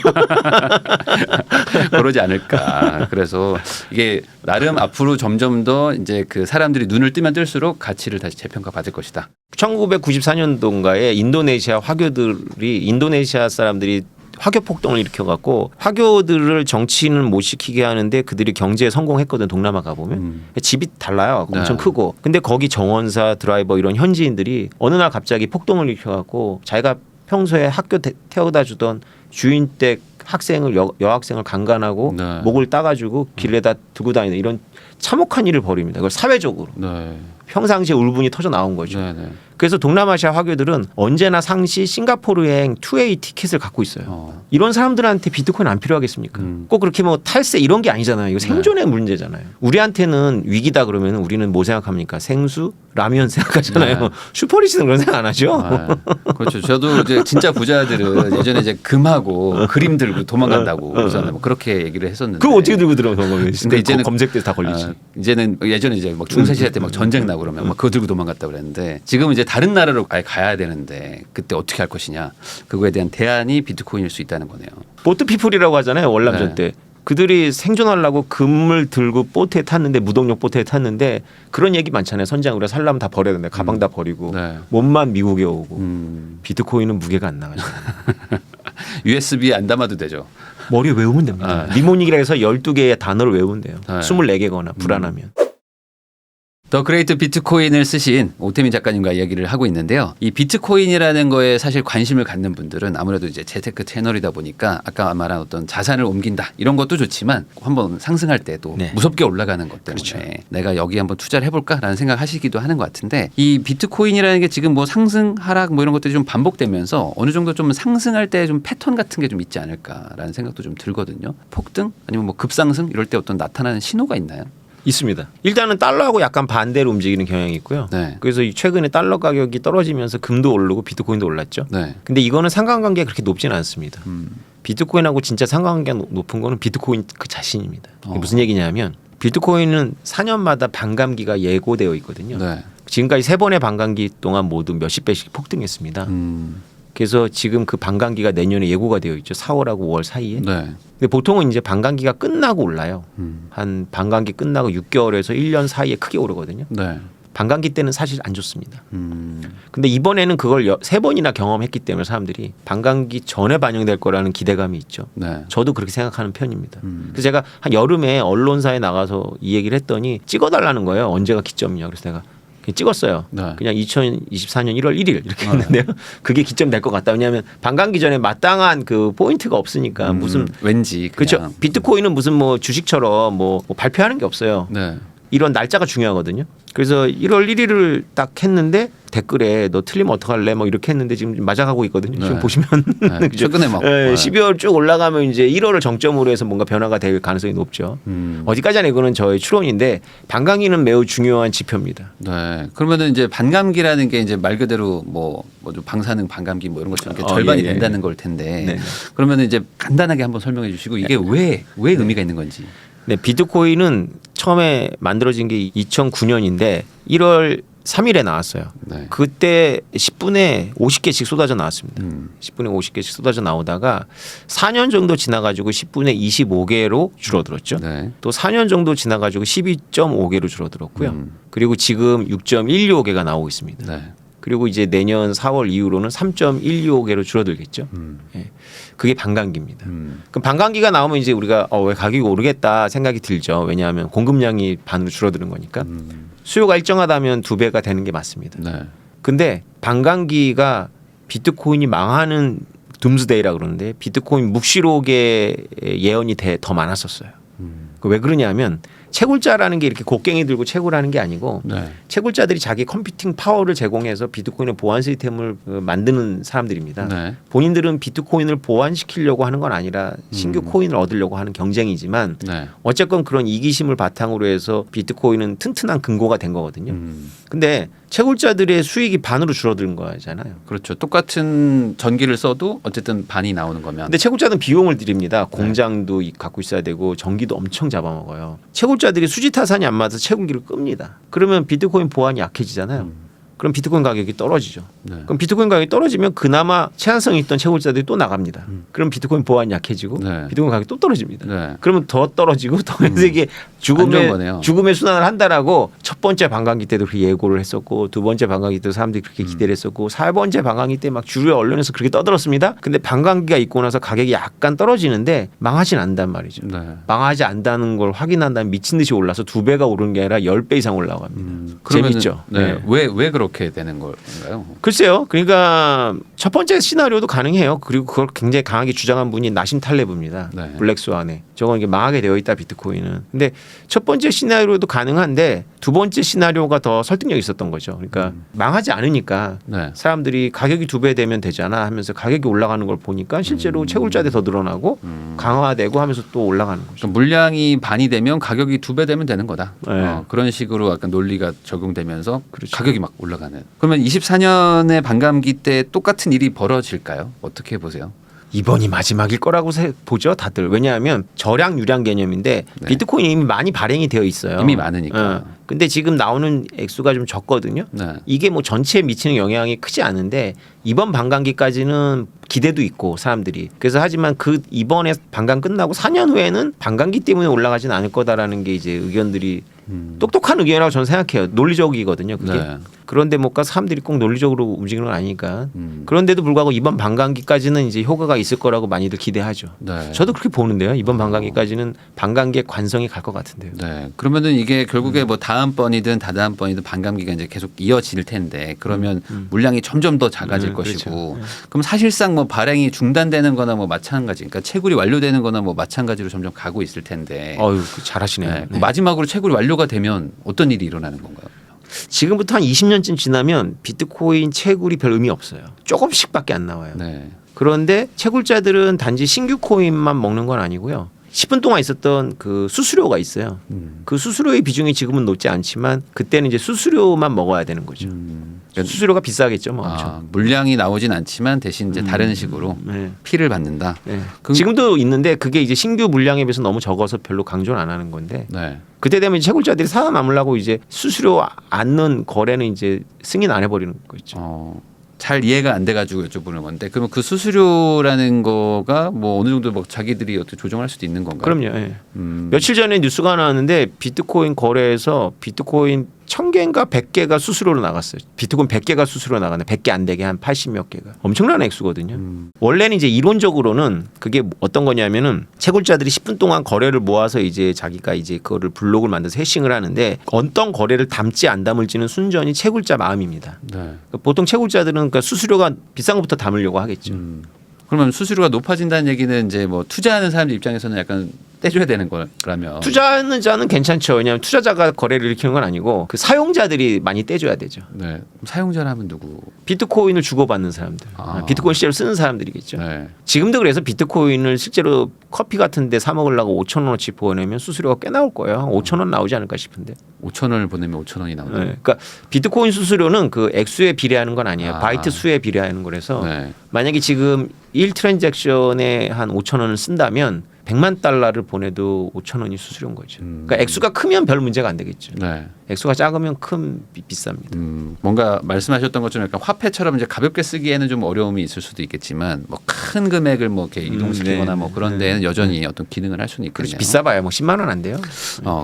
그러지 않을까. 그래서 이게 나름 앞으로 점점 더 이제 그 사람들이 눈을 뜨면 뜰수록 가치를 다시 재평가 받을 것이다. 1994년도인가에 인도네시아 화교들이 인도네시아 사람들이 화교 폭동을 일으켜갖고 화교들을 정치인을 못 시키게 하는데 그들이 경제에 성공했거든. 동남아 가보면 집이 달라요. 엄청 네. 크고. 근데 거기 정원사 드라이버 이런 현지인들이 어느 날 갑자기 폭동을 일으켜갖고 자기가 평소에 학교 태워다 주던 주인 댁 학생을 여학생을 강간하고 네. 목을 따가지고 길에다 두고 다니는 이런 참혹한 일을 벌입니다. 그걸 사회적으로. 네. 평상시에 울분이 터져 나온 거죠. 네. 네. 그래서 동남아시아 화교들은 언제나 상시 싱가포르행 투웨이 티켓을 갖고 있어요. 이런 사람들한테 비트코인 안 필요하겠습니까? 꼭 그렇게 뭐 탈세 이런 게 아니잖아요. 이거 생존의 문제잖아요. 우리한테는 위기다 그러면 우리는 뭐 생각합니까? 생수, 라면 생각하잖아요. 네. 슈퍼리치는 그런 생각 안 하죠. 아, 그렇죠. 저도 이제 진짜 부자들은 예전에 이제 금하고 그림 들고 도망간다고 그러잖아요. 뭐 그렇게 얘기를 했었는데. 그거 어떻게 들고 들어간 거예요? 근데 이제는 검색돼서 다 걸리지. 이제는 예전에 이제 막 중세시대 때 막 전쟁 나고 그러면 막 그거 들고 도망갔다 그랬는데 지금 이제 다른 나라로 아예 가야 되는데 그때 어떻게 할 것이냐 그거에 대한 대안이 비트코인일 수 있다는 거네요. 보트 피플이라고 하잖아요. 월남전 네. 때. 그들이 생존하려고 금을 들고 보트에 탔는데 무동력 보트에 탔는데 그런 얘기 많잖아요. 선장 우리가 살려면 다 버려야 된다. 가방 다 버리고 네. 몸만 미국에 오고 비트코인은 무게가 안 나가죠. USB에 안 담아도 되죠. 머리에 외우면 됩니다. 니모닉이라 해서 12개의 단어를 외우면 돼요. 네. 24개거나 불안하면. 더 그레이트 비트코인을 쓰신 오태민 작가님과 이야기를 하고 있는데요. 이 비트코인이라는 거에 사실 관심을 갖는 분들은 아무래도 이제 재테크 채널이다 보니까 아까 말한 어떤 자산을 옮긴다 이런 것도 좋지만 한번 상승할 때도 네. 무섭게 올라가는 것 때문에 그렇죠. 내가 여기 한번 투자를 해볼까라는 생각하시기도 하는 것 같은데 이 비트코인이라는 게 지금 뭐 상승 하락 뭐 이런 것들이 좀 반복되면서 어느 정도 좀 상승할 때 좀 패턴 같은 게 좀 있지 않을까라는 생각도 좀 들거든요. 폭등 아니면 뭐 급상승 이럴 때 어떤 나타나는 신호가 있나요? 있습니다. 일단은 달러하고 약간 반대로 움직이는 경향이 있고요. 네. 그래서 최근에 달러 가격이 떨어지면서 금도 오르고 비트코인도 올랐죠. 네. 근데 이거는 상관관계가 그렇게 높지는 않습니다. 비트코인하고 진짜 상관관계가 높은 거는 비트코인 그 자신입니다. 이게 무슨 얘기냐면 비트코인은 4년마다 반감기가 예고되어 있거든요. 네. 지금까지 3번의 반감기 동안 모두 몇십 배씩 폭등했습니다. 그래서 지금 그 반감기가 내년에 예고가 되어 있죠. 4월하고 5월 사이에. 네. 근데 보통은 이제 반감기가 끝나고 올라요. 한 반감기 끝나고 6개월에서 1년 사이에 크게 오르거든요. 네. 반감기 때는 사실 안 좋습니다. 근데 이번에는 그걸 3번이나 경험했기 때문에 사람들이 반감기 전에 반영될 거라는 기대감이 있죠. 네. 저도 그렇게 생각하는 편입니다. 그래서 제가 한 여름에 언론사에 나가서 이 얘기를 했더니 찍어달라는 거예요. 언제가 기점이냐. 그래서 내가 그냥 찍었어요. 네. 그냥 2024년 1월 1일 이렇게 했는데요. 그게 기점 될 것 같다. 왜냐하면 반감기 전에 마땅한 그 포인트가 없으니까 무슨 왠지 그렇죠. 그냥. 비트코인은 무슨 뭐 주식처럼 뭐 발표하는 게 없어요. 네. 이런 날짜가 중요하거든요. 그래서 1월 1일을 딱 했는데 댓글에 너 틀리면 어떡할래? 뭐 이렇게 했는데 지금 맞아가고 있거든요. 네. 지금 보시면 네. 최근에 막 12월 쭉 올라가면 이제 1월을 정점으로 해서 뭔가 변화가 될 가능성이 높죠. 어디까지나 이거는 저의 추론인데 반감기는 매우 중요한 지표입니다. 네. 그러면은 이제 반감기라는 게 이제 말 그대로 좀 방사능 반감기 뭐 이런 것처럼 이렇게 절반이 예, 예. 된다는 걸 텐데 네. 그러면은 이제 간단하게 한번 설명해 주시고 이게 왜 의미가 있는 건지. 네, 비트코인은 처음에 만들어진 게 2009년인데 1월 3일에 나왔어요. 네. 그때 10분에 50개씩 쏟아져 나왔습니다. 10분에 50개씩 쏟아져 나오다가 4년 정도 지나가지고 10분에 25개로 줄어들었죠. 네. 또 4년 정도 지나가지고 12.5개로 줄어들었고요. 그리고 지금 6.125개가 나오고 있습니다. 네. 그리고 이제 내년 4월 이후로는 3.125개로 줄어들겠죠. 예. 그게 반감기입니다. 그럼 반감기가 나오면 이제 우리가 왜 가격이 오르겠다 생각이 들죠. 왜냐하면 공급량이 반으로 줄어드는 거니까. 수요가 일정하다면 2배가 되는 게 맞습니다. 네. 근데 반감기가 비트코인이 망하는 둠스데이라 그러는데 비트코인 묵시록의 예언이 더 많았었어요. 왜 그러냐면 채굴자라는 게 이렇게 곡괭이 들고 채굴하는 게 아니고 네. 채굴자들이 자기 컴퓨팅 파워를 제공해서 비트코인의 보안 시스템을 만드는 사람들입니다. 네. 본인들은 비트코인을 보완시키려고 하는 건 아니라 신규 코인을 얻으려고 하는 경쟁이지만 네. 어쨌건 그런 이기심을 바탕으로 해서 비트코인은 튼튼한 근거가 된 거거든요. 근데 채굴자들의 수익이 반으로 줄어든 거잖아요. 그렇죠. 똑같은 전기를 써도 어쨌든 반이 나오는 거면. 근데 채굴자는 비용을 들입니다. 공장도 갖고 있어야 되고 전기도 엄청 잡아먹어요. 채굴자들이 수지타산이 안 맞아서 채굴기를 끕니다. 그러면 비트코인 보안이 약해지잖아요. 그럼 비트코인 가격이 떨어지죠. 네. 그럼 비트코인 가격이 떨어지면 그나마 제한성이 있던 채굴자들이 또 나갑니다. 그럼 비트코인 보안이 약해지고 네. 비트코인 가격이 또 떨어집니다. 네. 그러면 더 떨어지고 더 해서 이게 안 좋은 거네요. 죽음의 순환을 한다라고 첫 번째 반감기 때도 그렇게 예고를 했었고 두 번째 반감기 때도 사람들이 그렇게 기대를 했었고 세 번째 반감기 때 막 주류 언론에서 그렇게 떠들었습니다. 근데 반감기가 있고 나서 가격이 약간 떨어지는데 망하진 않단 말이죠. 네. 망하지 않다는 걸 확인한 다음에 미친 듯이 올라서 2배가 오른 게 아니라 10배 이상 올라갑니다. 그러면은, 재밌죠. 네. 네. 왜 그렇게 되는 걸까요? 글쎄요. 그러니까 첫 번째 시나리오도 가능해요. 그리고 그걸 굉장히 강하게 주장한 분이 나심 탈레브입니다. 네. 블랙스완에. 저건 이게 망하게 되어 있다 비트코인은. 근데 첫 번째 시나리오도 가능한데 두 번째 시나리오가 더 설득력이 있었던 거죠. 그러니까 망하지 않으니까 네. 사람들이 가격이 2배 되면 되잖아 하면서 가격이 올라가는 걸 보니까 실제로 채굴자들이 더 늘어나고 강화되고 하면서 또 올라가는 거죠. 그러니까 물량이 반이 되면 가격이 2배 되면 되는 거다. 네. 그런 식으로 약간 논리가 적용되면서 그렇죠. 가격이 막 올라가는. 그러면 24년의 반감기 때 똑같은 일이 벌어질까요? 어떻게 보세요? 이번이 마지막일 거라고 보죠 다들. 왜냐하면 저량 유량 개념인데 네. 비트코인이 이미 많이 발행이 되어 있어요. 이미 많으니까. 근데 지금 나오는 액수가 좀 적거든요. 네. 이게 뭐 전체에 미치는 영향이 크지 않은데 이번 반감기까지는 기대도 있고 사람들이. 그래서 하지만 그 이번에 반감 끝나고 4년 후에는 반감기 때문에 올라가진 않을 거다라는 게 이제 의견들이 똑똑한 의견이라고 저는 생각해요. 논리적이거든요. 그게. 네. 그런데 뭔가 사람들이 꼭 논리적으로 움직이는 건 아니니까. 그런데도 불구하고 이번 반감기까지는 이제 효과가 있을 거라고 많이들 기대하죠. 네. 저도 그렇게 보는데요. 이번 반감기까지는 반감기의 관성이 갈 것 같은데요. 네. 그러면은 이게 결국에 뭐 다음번이든 다다음번이든 반감기가 이제 계속 이어질 텐데 그러면 물량이 점점 더 작아질 것이고 그렇죠. 그럼 사실상 뭐 발행이 중단되는 거나 뭐 마찬가지 그러니까 채굴이 완료되는 거나 뭐 마찬가지로 점점 가고 있을 텐데 어유 잘하시네요. 네. 네. 마지막으로 채굴이 완료가 되면 어떤 일이 일어나는 건가요? 지금부터 한 20년쯤 지나면 비트코인 채굴이 별 의미 없어요. 조금씩밖에 안 나와요. 네. 그런데 채굴자들은 단지 신규 코인만 먹는 건 아니고요. 10분 동안 있었던 그 수수료가 있어요. 그 수수료의 비중이 지금은 높지 않지만 그때는 이제 수수료만 먹어야 되는 거죠. 수수료가 비싸겠죠, 뭐 엄청. 물량이 나오진 않지만 대신 이제 다른 식으로 네. 피를 받는다. 네. 그럼- 지금도 있는데 그게 이제 신규 물량에 비해서 너무 적어서 별로 강조는 안 하는 건데 네. 그때 되면 채굴자들이 살아남으려고 이제 수수료 안 넣은 거래는 이제 승인 안 해버리는 거죠. 잘 이해가 안 돼가지고 여쭤보는 건데 그러면 그 수수료라는 거가 뭐 어느 정도 뭐 자기들이 어떻게 조정할 수도 있는 건가요? 그럼요. 예. 며칠 전에 뉴스가 나왔는데 비트코인 거래에서 비트코인 1000개인가 100개가 수수료로 나갔어요. 비트코인 100개가 수수료로 나가네. 100개 안 되게 한 80몇 개가. 엄청난 액수거든요. 원래는 이제 이론적으로는 그게 어떤 거냐면은 채굴자들이 10분 동안 거래를 모아서 이제 자기가 이제 그거를 블록을 만들어서 해싱을 하는데 어떤 거래를 담지 안 담을지는 순전히 채굴자 마음입니다. 네. 보통 채굴자들은 그러니까 수수료가 비싼 것부터 담으려고 하겠죠. 그러면 수수료가 높아진다는 얘기는 이제 뭐 투자하는 사람들 입장에서는 약간 떼줘야 되는 거라면 투자자는 괜찮죠. 왜냐하면 투자자가 거래를 일으키는 건 아니고 그 사용자들이 많이 떼줘야 되죠. 네. 사용자라면 누구? 비트코인을 주고받는 사람들, 비트코인 실제로 쓰는 사람들이겠죠. 네. 지금도 그래서 비트코인을 실제로 커피 같은 데 사 먹으려고 5,000원어치 보내면 수수료가 꽤 나올 거예요. 5,000원 나오지 않을까 싶은데. 5,000원을 보내면 5,000원이 나오죠. 네. 그러니까 비트코인 수수료는 그 액수에 비례하는 건 아니에요. 아. 바이트 수에 비례하는 거라서 네. 만약에 지금 1트랜잭션에 한 5,000원을 쓴다면 100만 달러를 보내도 5,000원이 수수료인 거죠. 그러니까 액수가 크면 별 문제가 안 되겠죠. 네. 액수가 작으면 비쌉니다. 뭔가 말씀하셨던 것처럼 약간 화폐처럼 이제 가볍게 쓰기에는 좀 어려움이 있을 수도 있겠지만 뭐 큰 금액을 뭐 이렇게 이동시키거나 네. 뭐 그런 데는 여전히 어떤 기능을 할 수는 있거든요. 그렇죠. 비싸봐야 뭐 10만 원 안 돼요.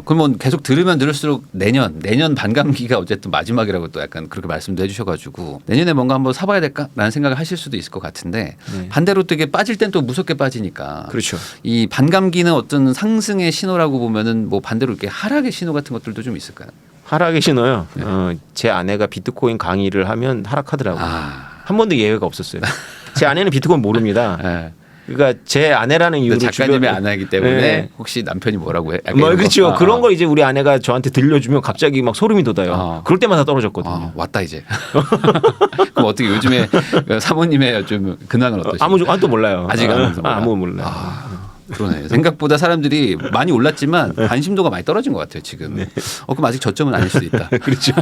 그러면 계속 들으면 들을수록 내년 반감기가 어쨌든 마지막이라고 또 약간 그렇게 말씀도 해주셔가지고 내년에 뭔가 한번 사봐야 될까라는 생각을 하실 수도 있을 것 같은데 네. 반대로 되게 빠질 땐 또 무섭게 빠지니까 그렇죠. 이 반감기는 어떤 상승의 신호라고 보면은 뭐 반대로 이렇게 하락의 신호 같은 것들도 좀 있을까요? 하락의 신호요. 제 아내가 비트코인 강의를 하면 하락하더라고요. 한 번도 예외가 없었어요. 제 아내는 비트코인 모릅니다. 네. 그러니까 제 아내라는 이유로 작가님의 아내이기 때문에 네. 혹시 남편이 뭐라고 해? 뭐 그렇죠. 그런 걸 이제 우리 아내가 저한테 들려주면 갑자기 막 소름이 돋아요. 그럴 때마다 떨어졌거든요. 왔다 이제. 그럼 어떻게 요즘에 사모님의 좀 근황은 어떠십니까? 아무도 몰라요. 아직 아무도 몰라요. 그러네. 생각보다 사람들이 많이 올랐지만 관심도가 많이 떨어진 것 같아요 지금. 네. 그럼 아직 저점은 아닐 수도 있다. 그렇죠.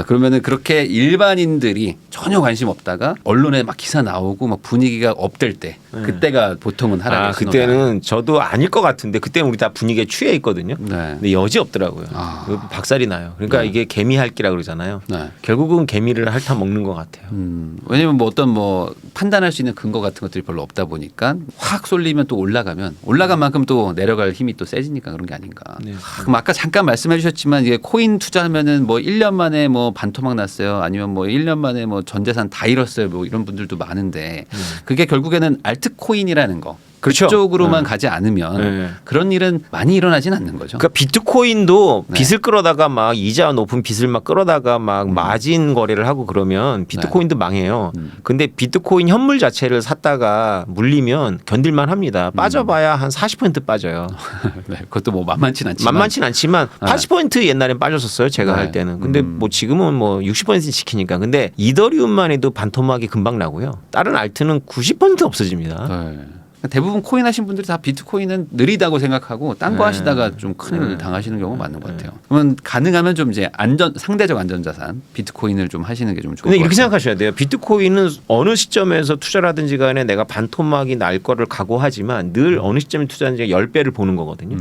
그러면은 그렇게 일반인들이 전혀 관심 없다가 언론에 막 기사 나오고 막 분위기가 업될 때 그때가 보통은 하락의 신호다. 그때는 저도 아닐 것 같은데 그때는 우리 다 분위기에 취해 있거든요. 네. 근데 여지 없더라고요. 박살이 나요. 그러니까 이게 개미핥기라 그러잖아요. 네. 결국은 개미를 핥아 먹는 것 같아요. 왜냐면 뭐 어떤 뭐 판단할 수 있는 근거 같은 것들이 별로 없다 보니까 확 쏠리면 또 올라간 만큼 또 내려갈 힘이 또 세지니까 그런 게 아닌가. 네. 그럼 아까 잠깐 말씀해 주셨지만 이게 코인 투자하면은 뭐 1년 만에 뭐 반토막 났어요. 아니면 뭐 1년 만에 뭐 전 재산 다 잃었어요. 뭐 이런 분들도 많은데 그게 결국에는 알트코인이라는 거. 그렇죠. 그쪽으로만 가지 않으면 그런 일은 많이 일어나진 않는 거죠. 그러니까 비트코인도 네. 빚을 끌어다가 막 이자 높은 빚을 막 끌어다가 막 마진 거래를 하고 그러면 비트코인도 망해요. 근데 비트코인 현물 자체를 샀다가 물리면 견딜만 합니다. 빠져봐야 한 40% 빠져요. 네, 그것도 뭐 만만치는 않지만. 만만치는 않지만 80% 옛날엔 빠졌었어요. 제가 할 때는. 근데 뭐 지금은 뭐 60% 지키니까. 근데 이더리움만 해도 반토막이 금방 나고요. 다른 알트는 90% 없어집니다. 네. 대부분 코인 하신 분들이 다 비트코인은 느리다고 생각하고 딴 거 하시다가 좀 큰일 당하시는 경우가 많은 것 같아요. 그러면 가능하면 좀 이제 상대적 안전자산 비트코인을 좀 하시는 게 좀 좋을 것 같아요. 근데 이렇게 생각하셔야 돼요. 비트코인은 어느 시점에서 투자라든지 간에 내가 반토막이 날 거를 각오하지만 늘 어느 시점에 투자하는지 10배를 보는 거거든요.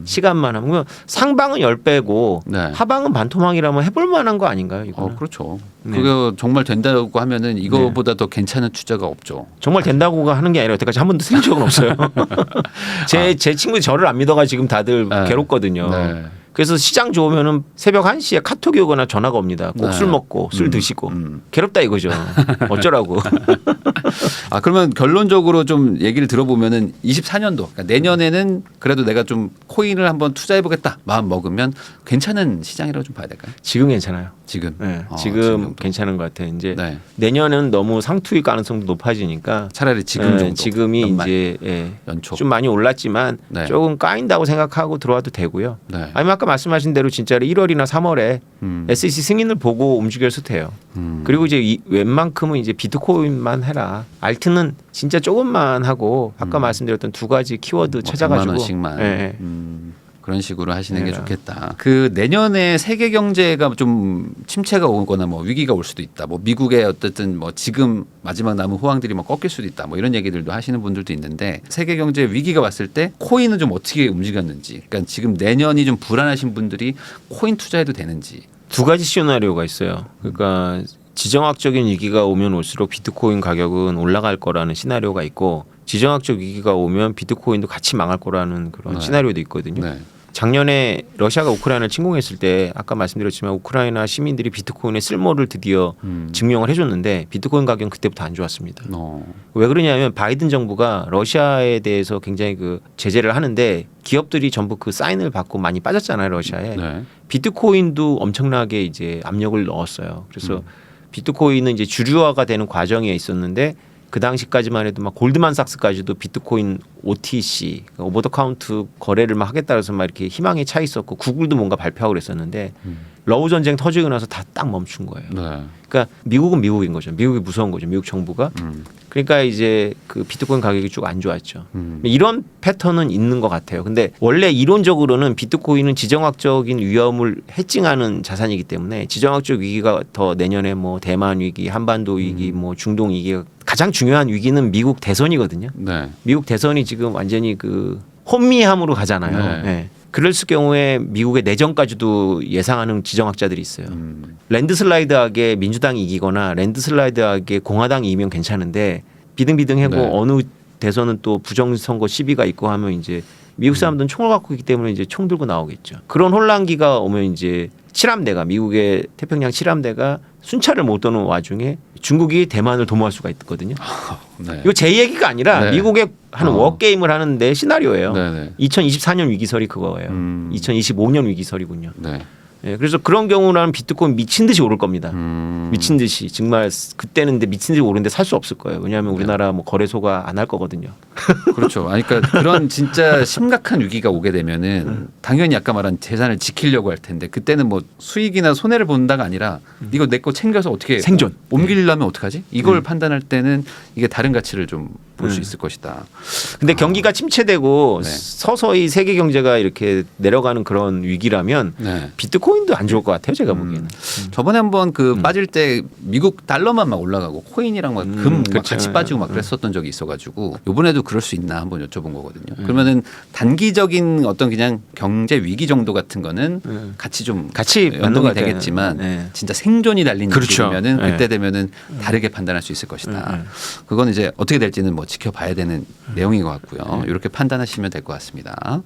시간만 하면 상방은 10배고 네. 하방은 반토막이라면 해볼 만한 거 아닌가요? 이거는? 그렇죠. 네. 그게 정말 된다고 하면은 이거보다 더 괜찮은 투자가 없죠. 정말 된다고가 하는 게 아니라 여태까지 한 번도 틀린 적은 없어요. 제 친구들이 저를 안 믿어가 지금 다들 괴롭거든요. 네. 그래서 시장 좋으면은 새벽 1시에 카톡이 오거나 전화가 옵니다. 꼭 술 네. 먹고 술 드시고 괴롭다 이거죠. 어쩌라고. 그러면 결론적으로 좀 얘기를 들어보면은 24년도 그러니까 내년에는 그래도 내가 좀 코인을 한번 투자해보겠다 마음 먹으면 괜찮은 시장이라고 좀 봐야 될까요? 지금 괜찮아요. 지금. 네, 지금 지금 괜찮은 것 같아요. 이제 네. 내년은 너무 상투일 가능성도 높아지니까 차라리 지금 정도. 지금이 연말. 이제 연초. 좀 많이 올랐지만 네. 조금 까인다고 생각하고 들어와도 되고요. 네. 아니면 아까 말씀하신 대로 진짜로 1월이나 3월에 SEC 승인을 보고 움직여서 돼요. 그리고 이제 웬만큼은 이제 비트코인만 해라. 알트는 진짜 조금만 하고 아까 말씀드렸던 두 가지 키워드 찾아가지고 100만 원씩만. 네. 그런 식으로 하시는 게 네. 좋겠다. 그 내년에 세계 경제가 좀 침체가 오거나 뭐 위기가 올 수도 있다. 뭐 미국의 어쨌든 뭐 지금 마지막 남은 호황들이 뭐 꺾일 수도 있다. 뭐 이런 얘기들도 하시는 분들도 있는데 세계 경제 위기가 왔을 때 코인은 좀 어떻게 움직였는지. 그러니까 지금 내년이 좀 불안하신 분들이 코인 투자해도 되는지. 두 가지 시나리오가 있어요. 그러니까 지정학적인 위기가 오면 올수록 비트코인 가격은 올라갈 거라는 시나리오가 있고 지정학적 위기가 오면 비트코인도 같이 망할 거라는 그런 시나리오도 있거든요. 네. 작년에 러시아가 우크라이나를 침공했을 때 아까 말씀드렸지만 우크라이나 시민들이 비트코인의 쓸모를 드디어 증명을 해줬는데 비트코인 가격은 그때부터 안 좋았습니다. 왜 그러냐면 바이든 정부가 러시아에 대해서 굉장히 그 제재를 하는데 기업들이 전부 그 사인을 받고 많이 빠졌잖아요, 러시아에. 네. 비트코인도 엄청나게 이제 압력을 넣었어요. 그래서 비트코인은 이제 주류화가 되는 과정에 있었는데 그 당시까지만 해도 막 골드만삭스까지도 비트코인 OTC 오버 더 카운트 거래를 막 하겠다 해서 막 이렇게 희망에 차 있었고 구글도 뭔가 발표하고 그랬었는데 러우 전쟁 터지고 나서 다 딱 멈춘 거예요. 네. 그러니까 미국은 미국인 거죠. 미국이 무서운 거죠. 미국 정부가. 그러니까 이제 그 비트코인 가격이 쭉 안 좋았죠. 이런 패턴은 있는 것 같아요. 근데 원래 이론적으로는 비트코인은 지정학적인 위험을 해칭하는 자산이기 때문에 지정학적 위기가 더 내년에 뭐 대만 위기, 한반도 위기, 뭐 중동 위기가 가장 중요한 위기는 미국 대선이거든요. 네. 미국 대선이 지금 완전히 그 혼미함으로 가잖아요. 네. 네. 그럴 경우에 미국의 내정까지도 예상하는 지정학자들이 있어요. 랜드슬라이드하게 민주당이 이기거나 랜드슬라이드하게 공화당이 이기면 괜찮은데 비등비등하고 네. 어느 대선은 또 부정선거 시비가 있고 하면 이제 미국 사람들은 총을 갖고 있기 때문에 이제 총 들고 나오겠죠. 그런 혼란기가 오면 이제 칠함대가 미국의 태평양 칠함대가 순찰을 못 도는 와중에 중국이 대만을 도모할 수가 있거든요. 네. 이거 제 얘기가 아니라 네. 미국의 한 워게임을 하는데 시나리오예요. 네네. 2024년 위기설이 그거예요. 2025년 위기설이군요. 네. 예, 그래서 그런 경우라면 비트코인 미친 듯이 오를 겁니다. 미친 듯이 정말 그때는 근데 미친 듯이 오르는데 살 수 없을 거예요. 왜냐하면 우리나라 뭐 거래소가 안 할 거거든요. 그렇죠. 아니, 그러니까 그런 진짜 심각한 위기가 오게 되면은 당연히 아까 말한 재산을 지키려고 할 텐데 그때는 뭐 수익이나 손해를 본다가 아니라 이거 내 거 챙겨서 어떻게 생존. 옮기려면 어떡하지? 이걸 판단할 때는 이게 다른 가치를 좀 볼 수 있을 것이다. 근데 경기가 침체되고 네. 서서히 세계 경제가 이렇게 내려가는 그런 위기라면 네. 비트코인도 안 좋을 것 같아요. 제가 보기에는. 저번에 한번 그 빠질 때 미국 달러만 막 올라가고 코인이랑 막 금 그렇죠. 같이 빠지고 막 그랬었던 적이 있어가지고 이번에도 그럴 수 있나 한번 여쭤본 거거든요. 그러면은 단기적인 어떤 그냥 경제 위기 정도 같은 거는 같이 좀 같이 맞는 것 연동이 같아요. 되겠지만 네. 진짜 생존이 달린 그렇죠. 위기면은 네. 그때 되면은 다르게 판단할 수 있을 것이다. 그건 이제 어떻게 될지는 뭐 지켜봐야 되는 내용인 것 같고요. 이렇게 판단하시면 될 것 같습니다.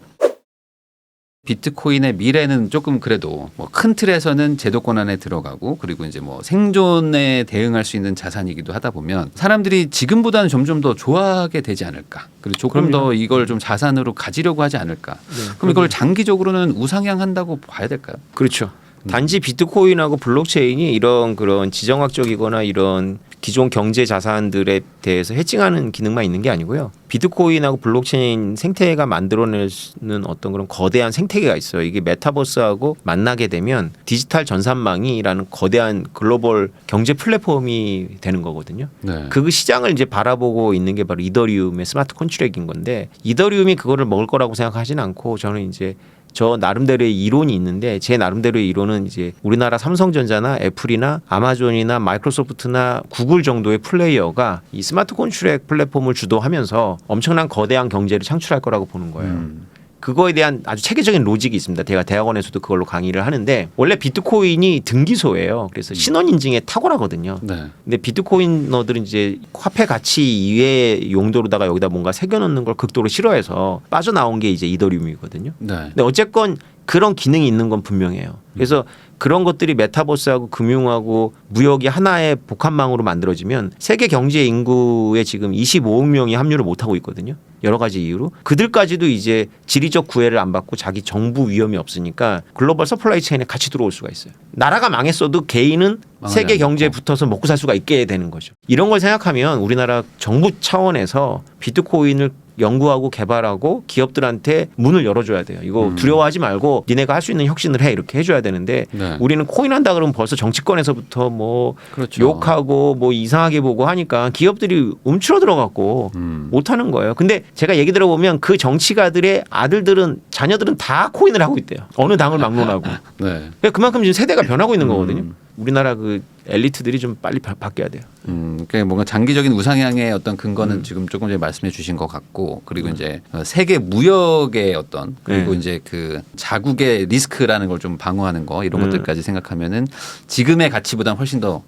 비트코인의 미래는 조금 그래도 뭐 큰 틀에서는 제도권 안에 들어가고 그리고 이제 뭐 생존에 대응할 수 있는 자산이기도 하다 보면 사람들이 지금보다는 점점 더 좋아하게 되지 않을까. 그리고 조금 더 이걸 좀 자산으로 가지려고 하지 않을까. 그럼 이걸 장기적으로는 우상향한다고 봐야 될까요? 그렇죠. 단지 비트코인하고 블록체인이 이런 그런 지정학적이거나 이런 기존 경제 자산들에 대해서 해칭하는 기능만 있는 게 아니고요. 비트코인하고 블록체인 생태계가 만들어내는 어떤 그런 거대한 생태계가 있어요. 이게 메타버스하고 만나게 되면 디지털 전산망이라는 거대한 글로벌 경제 플랫폼이 되는 거거든요. 네. 그 시장을 이제 바라보고 있는 게 바로 이더리움의 스마트 컨트랙인 건데 이더리움이 그거를 먹을 거라고 생각하지는 않고 저는 이제 저 나름대로의 이론이 있는데 제 나름대로의 이론은 이제 우리나라 삼성전자나 애플이나 아마존이나 마이크로소프트나 구글 정도의 플레이어가 이 스마트 컨트랙 플랫폼을 주도하면서 엄청난 거대한 경제를 창출할 거라고 보는 거예요. 그거에 대한 아주 체계적인 로직이 있습니다. 제가 대학원에서도 그걸로 강의를 하는데 원래 비트코인이 등기소예요. 그래서 신원 인증에 탁월하거든요. 네. 근데 비트코이너들은 이제 화폐 가치 이외의 용도로다가 여기다 뭔가 새겨넣는 걸 극도로 싫어해서 빠져나온 게 이제 이더리움이거든요. 네. 근데 어쨌건 그런 기능이 있는 건 분명해요. 그래서 그런 것들이 메타버스하고 금융하고 무역이 하나의 복합망으로 만들어지면 세계 경제 인구의 지금 25억 명이 합류를 못하고 있거든요. 여러 가지 이유로 그들까지도 이제 지리적 구애를 안 받고 자기 정부 위험이 없으니까 글로벌 서플라이 체인에 같이 들어올 수가 있어요. 나라가 망했어도 개인은 세계 경제에 붙어서 먹고 살 수가 있게 되는 거죠. 이런 걸 생각하면 우리나라 정부 차원에서 비트코인을 연구하고 개발하고 기업들한테 문을 열어줘야 돼요. 이거 두려워하지 말고 니네가 할 수 있는 혁신을 해 이렇게 해줘야 되는데 네. 우리는 코인 한다 그러면 벌써 정치권에서부터 뭐 그렇죠. 욕하고 뭐 이상하게 보고 하니까 기업들이 움츠러 들어갔고 못하는 거예요. 근데 제가 얘기 들어보면 그 정치가들의 아들들은 자녀들은 다 코인을 하고 있대요. 어느 당을 막론하고. 네. 그러니까 그만큼 지금 세대가 변하고 있는 거거든요. 우리나라 그 엘리트들이 좀 빨리 바뀌어야 돼요. 그러니까 뭔가 장기적인 우상향의 어떤 근거는 지금 조금 전에 말씀해 주신 것 같고 그리고 이제 세계 무역의 어떤 그리고 네. 이제 그 자국의 리스크라는 걸 좀 방어하는 거 이런 것들까지 생각하면은 지금의 가치보다는 훨씬 더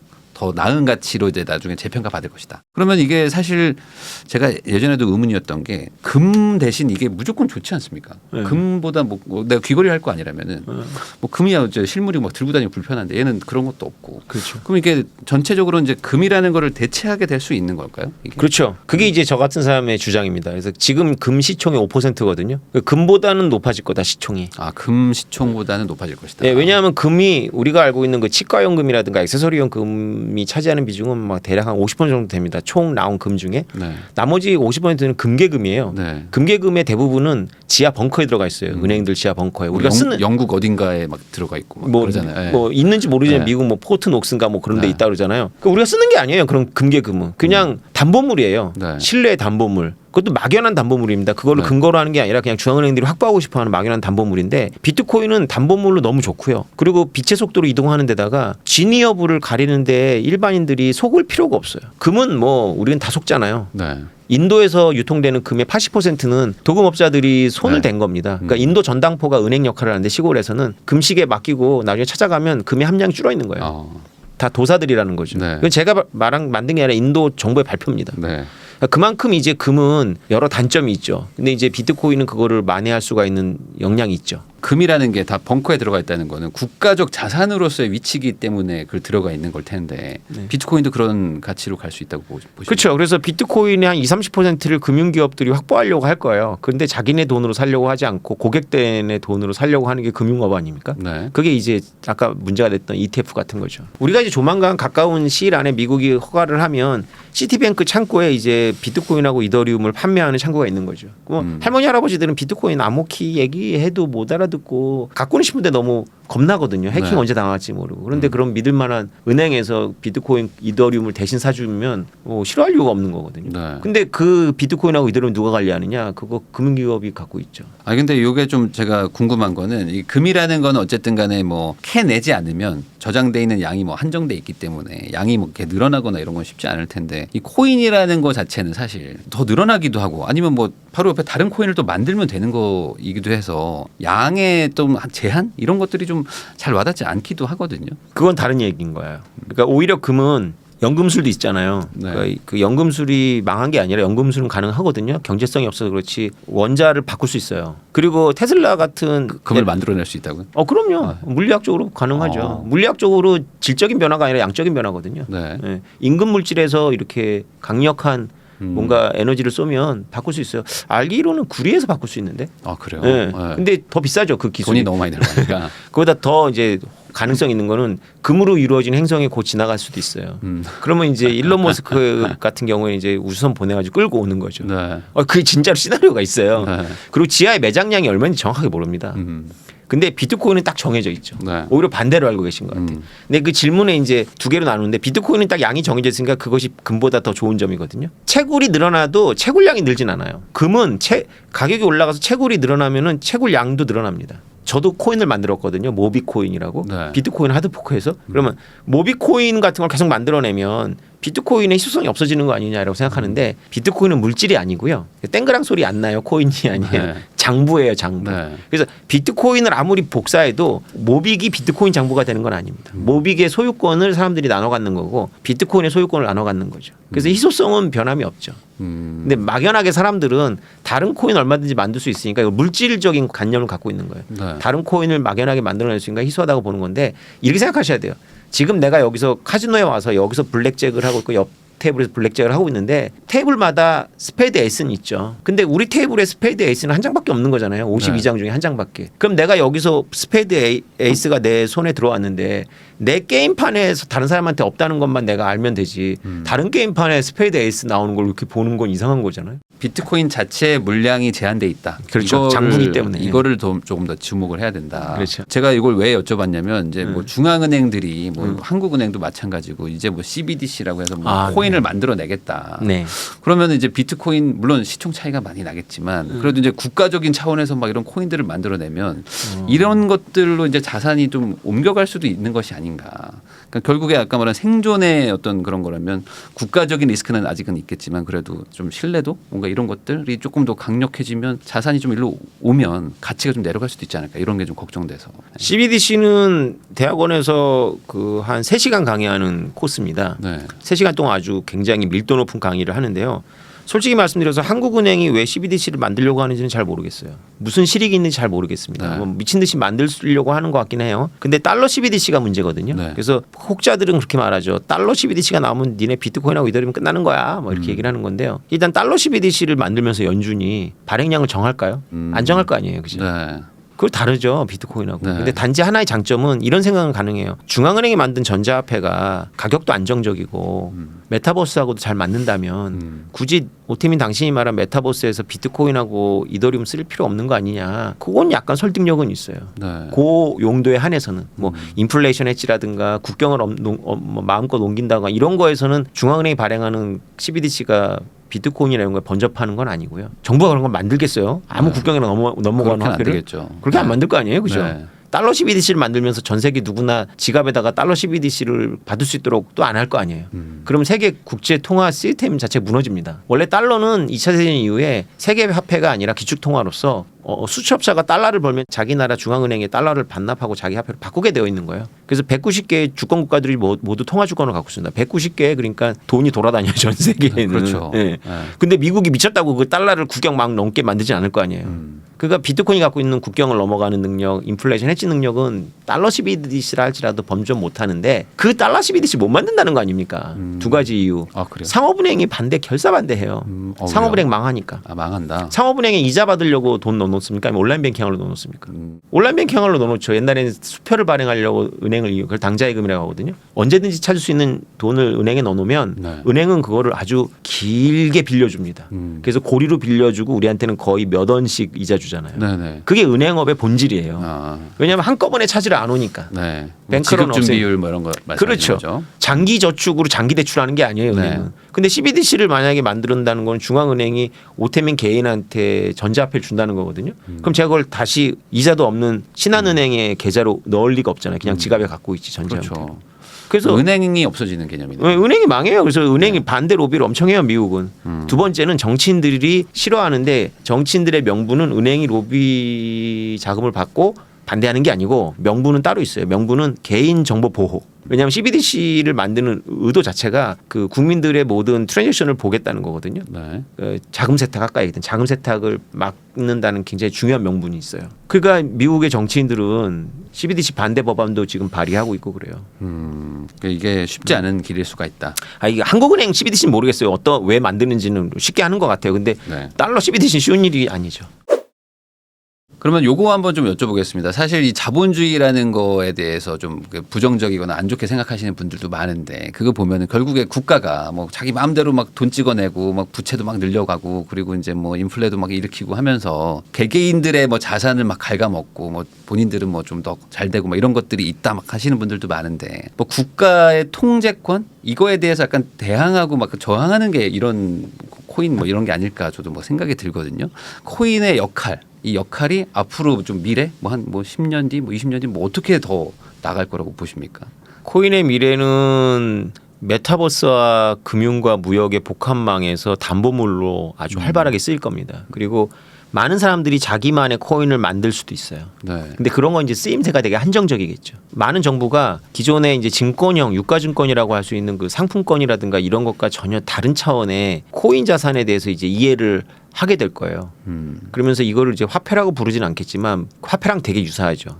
나은 가치로 이제 나중에 재평가 받을 것이다. 그러면 이게 사실 제가 예전에도 의문이었던 게 금 대신 이게 무조건 좋지 않습니까? 네. 금보다 뭐 내가 귀걸이 할 거 아니라면은 뭐 금이야 이제 실물이 막 들고 다니고 불편한데 얘는 그런 것도 없고. 그렇죠. 그럼 이게 전체적으로 이제 금이라는 거를 대체하게 될 수 있는 걸까요? 이게? 그렇죠. 그게 이제 저 같은 사람의 주장입니다. 그래서 지금 금 시총이 5%거든요. 금보다는 높아질 거다 시총이. 아, 금 시총보다는 높아질 것이다. 네, 왜냐하면 금이 우리가 알고 있는 그 치과연금이라든가 액세서리연금 금이 차지하는 비중은 막 대략 한 50% 정도 됩니다. 총 나온 금 중에 네. 나머지 50%는 금괴금이에요. 네. 금괴금의 대부분은 지하 벙커에 들어가 있어요. 은행들 지하 벙커에 우리가 쓰는 영국 어딘가에 막 들어가 있고 막 뭐, 그러잖아요. 네. 뭐 있는지 모르지만 네. 미국 뭐 포트 녹슨가 뭐 그런 데 네. 있다 그러잖아요. 그러니까 우리가 쓰는 게 아니에요. 그런 금괴금은 그냥 담보물이에요. 네. 신뢰의 담보물. 그것도 막연한 담보물입니다. 그걸로 네. 근거로 하는 게 아니라 그냥 중앙은행들이 확보하고 싶어하는 막연한 담보물인데 비트코인은 담보물로 너무 좋고요. 그리고 빛의 속도로 이동하는 데다가 진위 여부를 가리는데 일반인들이 속을 필요가 없어요. 금은 뭐 우리는 다 속잖아요. 네. 인도에서 유통되는 금의 80%는 도금업자들이 손을 네. 댄 겁니다. 그러니까 인도 전당포가 은행 역할을 하는데 시골에서는 금시계 맡기고 나중에 찾아가면 금의 함량이 줄어 있는 거예요. 다 도사들이라는 거죠. 네. 그건 제가 만든 게 아니라 인도 정부의 발표입니다. 네. 그만큼 이제 금은 여러 단점이 있죠. 근데 이제 비트코인은 그거를 만회할 수가 있는 역량이 있죠. 금이라는 게 다 벙커에 들어가 있다는 거는 국가적 자산으로서의 위치이기 때문에 그걸 들어가 있는 걸 텐데 네. 비트코인도 그런 가치로 갈 수 있다고 보시죠. 그렇죠. 그래서 비트코인의 한 20-30%를 금융기업들이 확보하려고 할 거예요. 그런데 자기네 돈으로 살려고 하지 않고 고객들의 돈으로 살려고 하는 게 금융업 아닙니까? 네. 그게 이제 아까 문제가 됐던 ETF 같은 거죠. 우리가 이제 조만간 가까운 시일 안에 미국이 허가를 하면 시티뱅크 창고에 이제 비트코인하고 이더리움을 판매하는 창고가 있는 거죠. 할머니 할아버지들은 비트코인 암호키 얘기해도 못 알아듣고 갖고는 싶은데 너무 겁나거든요. 해킹 네. 언제 당할지 모르고. 그런데 그런 믿을 만한 은행에서 비트코인 이더리움을 대신 사주면 싫어할 이유가 없는 거거든요. 네. 근데 그 비트코인하고 이더리움 누가 관리하느냐? 그거 금융기업이 갖고 있죠. 아 근데 이게 좀 제가 궁금한 거는 이 금이라는 거는 어쨌든 간에 뭐 캐내지 않으면 저장돼 있는 양이 뭐 한정돼 있기 때문에 양이 뭐 이렇게 늘어나거나 이런 건 쉽지 않을 텐데 이 코인이라는 거 자체는 사실 더 늘어나기도 하고 아니면 뭐 바로 옆에 다른 코인을 또 만들면 되는 거이기도 해서 양의 좀 제한 이런 것들이 좀 잘 와닿지 않기도 하거든요. 그건 다른 얘기인 거예요. 그러니까 오히려 금은 연금술도 있잖아요. 네. 그러니까 그 연금술이 망한 게 아니라 연금술은 가능하거든요. 경제성이 없어서 그렇지 원자를 바꿀 수 있어요. 그리고 테슬라 같은 금을 만들어낼 수 있다고요? 그럼요. 물리학적으로 가능하죠. 물리학적으로 질적인 변화가 아니라 양적인 변화거든요. 네. 예. 임금 물질에서 이렇게 강력한 뭔가 에너지를 쏘면 바꿀 수 있어요. 알기로는 구리에서 바꿀 수 있는데. 아 그래요? 예. 네. 근데 더 비싸죠 그 기술이. 돈이 너무 많이 들어가니까. 그보다 더 이제 가능성 있는 거는 금으로 이루어진 행성에 곧 지나갈 수도 있어요. 그러면 이제 일론 머스크 같은 경우에 이제 우주선 보내가지고 끌고 오는 거죠. 네. 그게 진짜로 시나리오가 있어요. 네. 그리고 지하의 매장량이 얼마인지 정확하게 모릅니다. 근데 비트코인은 딱 정해져 있죠. 네. 오히려 반대로 알고 계신 것 같아요. 근데 그 질문에 이제 두 개로 나누는데 비트코인은 딱 양이 정해져 있으니까 그것이 금보다 더 좋은 점이거든요. 채굴이 늘어나도 채굴량이 늘진 않아요. 금은 가격이 올라가서 채굴이 늘어나면은 채굴 양도 늘어납니다. 저도 코인을 만들었거든요. 모비코인이라고. 네. 비트코인 하드포크에서. 그러면 모비코인 같은 걸 계속 만들어내면 비트코인의 희소성이 없어지는 거 아니냐라고 생각하는데 비트코인은 물질이 아니고요. 땡그랑 소리 안 나요. 코인이 아니에요. 네. 장부예요, 장부. 네. 그래서 비트코인을 아무리 복사해도 모빅이 비트코인 장부가 되는 건 아닙니다. 모빅의 소유권을 사람들이 나눠 갖는 거고 비트코인의 소유권을 나눠 갖는 거죠. 그래서 희소성은 변함이 없죠. 근데 막연하게 사람들은 다른 코인 얼마든지 만들 수 있으니까 이거 물질적인 관념을 갖고 있는 거예요. 네. 다른 코인을 막연하게 만들어낼 수 있으니까 희소하다고 보는 건데 이렇게 생각하셔야 돼요. 지금 내가 여기서 카지노에 와서 여기서 블랙잭을 하고 있고 옆 테이블에서 블랙잭을 하고 있는데 테이블마다 스페이드 에이스는 있죠. 근데 우리 테이블에 스페이드 에이스는 한 장밖에 없는 거잖아요. 52장 중에 한 장밖에. 그럼 내가 여기서 스페이드 에이스가 내 손에 들어왔는데 내 게임판에서 다른 사람한테 없다는 것만 내가 알면 되지. 다른 게임판에 스페이드 에이스 나오는 걸 이렇게 보는 건 이상한 거잖아요. 비트코인 자체의 물량이 제한돼 있다. 그렇죠. 장부기 때문에. 이거를 조금 더 주목을 해야 된다. 그렇죠. 제가 이걸 왜 여쭤봤냐면 이제 뭐 중앙은행들이 뭐 한국은행도 마찬가지고 이제 뭐 CBDC라고 해서 뭐 코인을 만들어내겠다. 네. 그러면 이제 비트코인 물론 시총 차이가 많이 나겠지만 그래도 이제 국가적인 차원에서 막 이런 코인들을 만들어내면 이런 것들로 이제 자산이 좀 옮겨갈 수도 있는 것이 아닌가. 그러니까 결국에 아까 말한 생존의 어떤 그런 거라면 국가적인 리스크는 아직은 있겠지만 그래도 좀 신뢰도 뭔가 이런 것들이 조금 더 강력해지면 자산이 좀 일로 오면 가치가 좀 내려갈 수도 있지 않을까 이런 게 좀 걱정돼서. CBDC는 대학원에서 그 한 3시간 강의하는 코스입니다. 네. 3시간 동안 아주 굉장히 밀도 높은 강의를 하는데요. 솔직히 말씀드려서 한국은행이 왜 CBDC를 만들려고 하는지는 잘 모르겠어요. 무슨 실익이 있는지 잘 모르겠습니다. 네. 뭐 미친 듯이 만들려고 하는 것 같긴 해요. 근데 달러 CBDC가 문제거든요. 네. 그래서 혹자들은 그렇게 말하죠. 달러 CBDC가 나오면 니네 비트코인하고 이더리움 끝나는 거야. 뭐 이렇게 얘기를 하는 건데요. 일단 달러 CBDC를 만들면서 연준이 발행량을 정할까요? 안 정할 거 아니에요. 그죠? 네. 그걸 다르죠 비트코인하고. 네. 근데 단지 하나의 장점은 이런 생각은 가능해요. 중앙은행이 만든 전자화폐가 가격도 안정적이고 메타버스하고도 잘 맞는다면 굳이 오태민 당신이 말한 메타버스에서 비트코인하고 이더리움 쓸 필요 없는 거 아니냐. 그건 약간 설득력은 있어요. 네. 그 용도에 한해서는 뭐 인플레이션 해지라든가 국경을 마음껏 옮긴다거나 이런 거에서는 중앙은행이 발행하는 CBDC가 비트코인이라는 걸 번접하는 건 아니고요. 정부가 그런 걸 만들겠어요? 아무 국경이나 넘어가는 그렇게는 안 화폐를 되겠죠. 그렇게 안 만들 거 아니에요, 그죠? 네. 달러 CBDC를 만들면서 전 세계 누구나 지갑에다가 달러 CBDC를 받을 수 있도록 또 안 할 거 아니에요. 그럼 세계 국제 통화 시스템 자체 무너집니다. 원래 달러는 2차 세전 이후에 세계 화폐가 아니라 기축 통화로서 수출업자가 달러를 벌면 자기 나라 중앙은행에 달러를 반납하고 자기 화폐로 바꾸게 되어 있는 거예요. 그래서 190개의 주권 국가들이 모두 통화 주권을 갖고 있습니다. 190개 그러니까 돈이 돌아다녀요 전 세계에는. 그렇죠. 예. 네. 근데 미국이 미쳤다고 그 달러를 국경 막 넘게 만들지 않을 거 아니에요. 그러니까 비트코인이 갖고 있는 국경을 넘어가는 능력, 인플레이션 해지 능력은 달러 CBDC라 할지라도 범접 못 하는데 그 달러 CBDC 못 만든다는 거 아닙니까? 두 가지 이유. 아, 그래요? 상업은행이 결사 반대해요. 상업은행 망하니까. 아, 망한다. 상업은행에 이자 받으려고 돈 넣어놓습니까? 아니면 온라인 뱅킹하러 넣어놓습니까? 온라인 뱅킹하러 넣어놓죠. 옛날에는 수표를 발행하려고 은행을 그걸 당좌예금이라고 하거든요. 언제든지 찾을 수 있는 돈을 은행에 넣어놓으면 네. 은행은 그거를 아주 길게 빌려줍니다. 그래서 고리로 빌려주고 우리한테는 거의 몇 원씩 이자 주잖아요. 네네. 그게 은행업의 본질이에요. 아, 왜냐하면 한꺼번에 찾으러 안 오니까. 네. 뱅크런 지급 준비율 뭐 이런 거 말씀하시는 그렇죠. 거죠? 장기 저축으로 장기 대출하는 게 아니에요. 은행은. 네. 근데 CBDC를 만약에 만든다는 건 중앙은행이 오태민 개인한테 전자화폐를 준다는 거거든요. 그럼 제가 그걸 다시 이자도 없는 신한은행의 계좌로 넣을 리가 없잖아요. 그냥 지갑에 갖고 있지 전자화폐. 그렇죠. 그래서 은행이 없어지는 개념이네요. 은행이 망해요. 그래서 은행이 반대 로비를 엄청 해요. 미국은. 두 번째는 정치인들이 싫어하는데 정치인들의 명분은 은행이 로비 자금을 받고 반대하는 게 아니고 명분은 따로 있어요. 명분은 개인 정보 보호. 왜냐하면 CBDC를 만드는 의도 자체가 그 국민들의 모든 트랜잭션을 보겠다는 거거든요. 네. 자금 세탁 아까 얘기했던 자금 세탁을 막는다는 굉장히 중요한 명분이 있어요. 그러니까 미국의 정치인들은 CBDC 반대 법안도 지금 발의하고 있고 그래요. 그러니까 이게 쉽지 않은 길일 수가 있다. 이게 한국은행 CBDC는 모르겠어요. 왜 만드는지는 쉽게 하는 것 같아요. 근데 네. 달러 CBDC는 쉬운 일이 아니죠. 그러면 요거 한번 좀 여쭤보겠습니다. 사실 이 자본주의라는 거에 대해서 좀 부정적이거나 안 좋게 생각하시는 분들도 많은데 그거 보면은 결국에 국가가 뭐 자기 마음대로 막 돈 찍어내고 막 부채도 막 늘려가고 그리고 이제 뭐 인플레도 막 일으키고 하면서 개개인들의 뭐 자산을 막 갉아먹고 뭐 본인들은 뭐 좀 더 잘 되고 막 이런 것들이 있다 막 하시는 분들도 많은데 뭐 국가의 통제권 이거에 대해서 약간 대항하고 막 저항하는 게 이런 코인 뭐 이런 게 아닐까 저도 뭐 생각이 들거든요. 코인의 역할 이 역할이 앞으로 좀 미래 뭐 한 뭐 10년 뒤 뭐 20년 뒤 뭐 어떻게 더 나갈 거라고 보십니까? 코인의 미래는 메타버스와 금융과 무역의 복합망에서 담보물로 아주 활발하게 쓰일 겁니다. 그리고 많은 사람들이 자기만의 코인을 만들 수도 있어요. 네. 근데 그런 건 이제 쓰임새가 되게 한정적이겠죠. 많은 정부가 기존의 이제 증권형 유가증권이라고 할 수 있는 그 상품권이라든가 이런 것과 전혀 다른 차원의 코인 자산에 대해서 이제 이해를 하게 될 거예요. 그러면서 이거를 이제 화폐라고 부르지는 않겠지만 화폐랑 되게 유사하죠.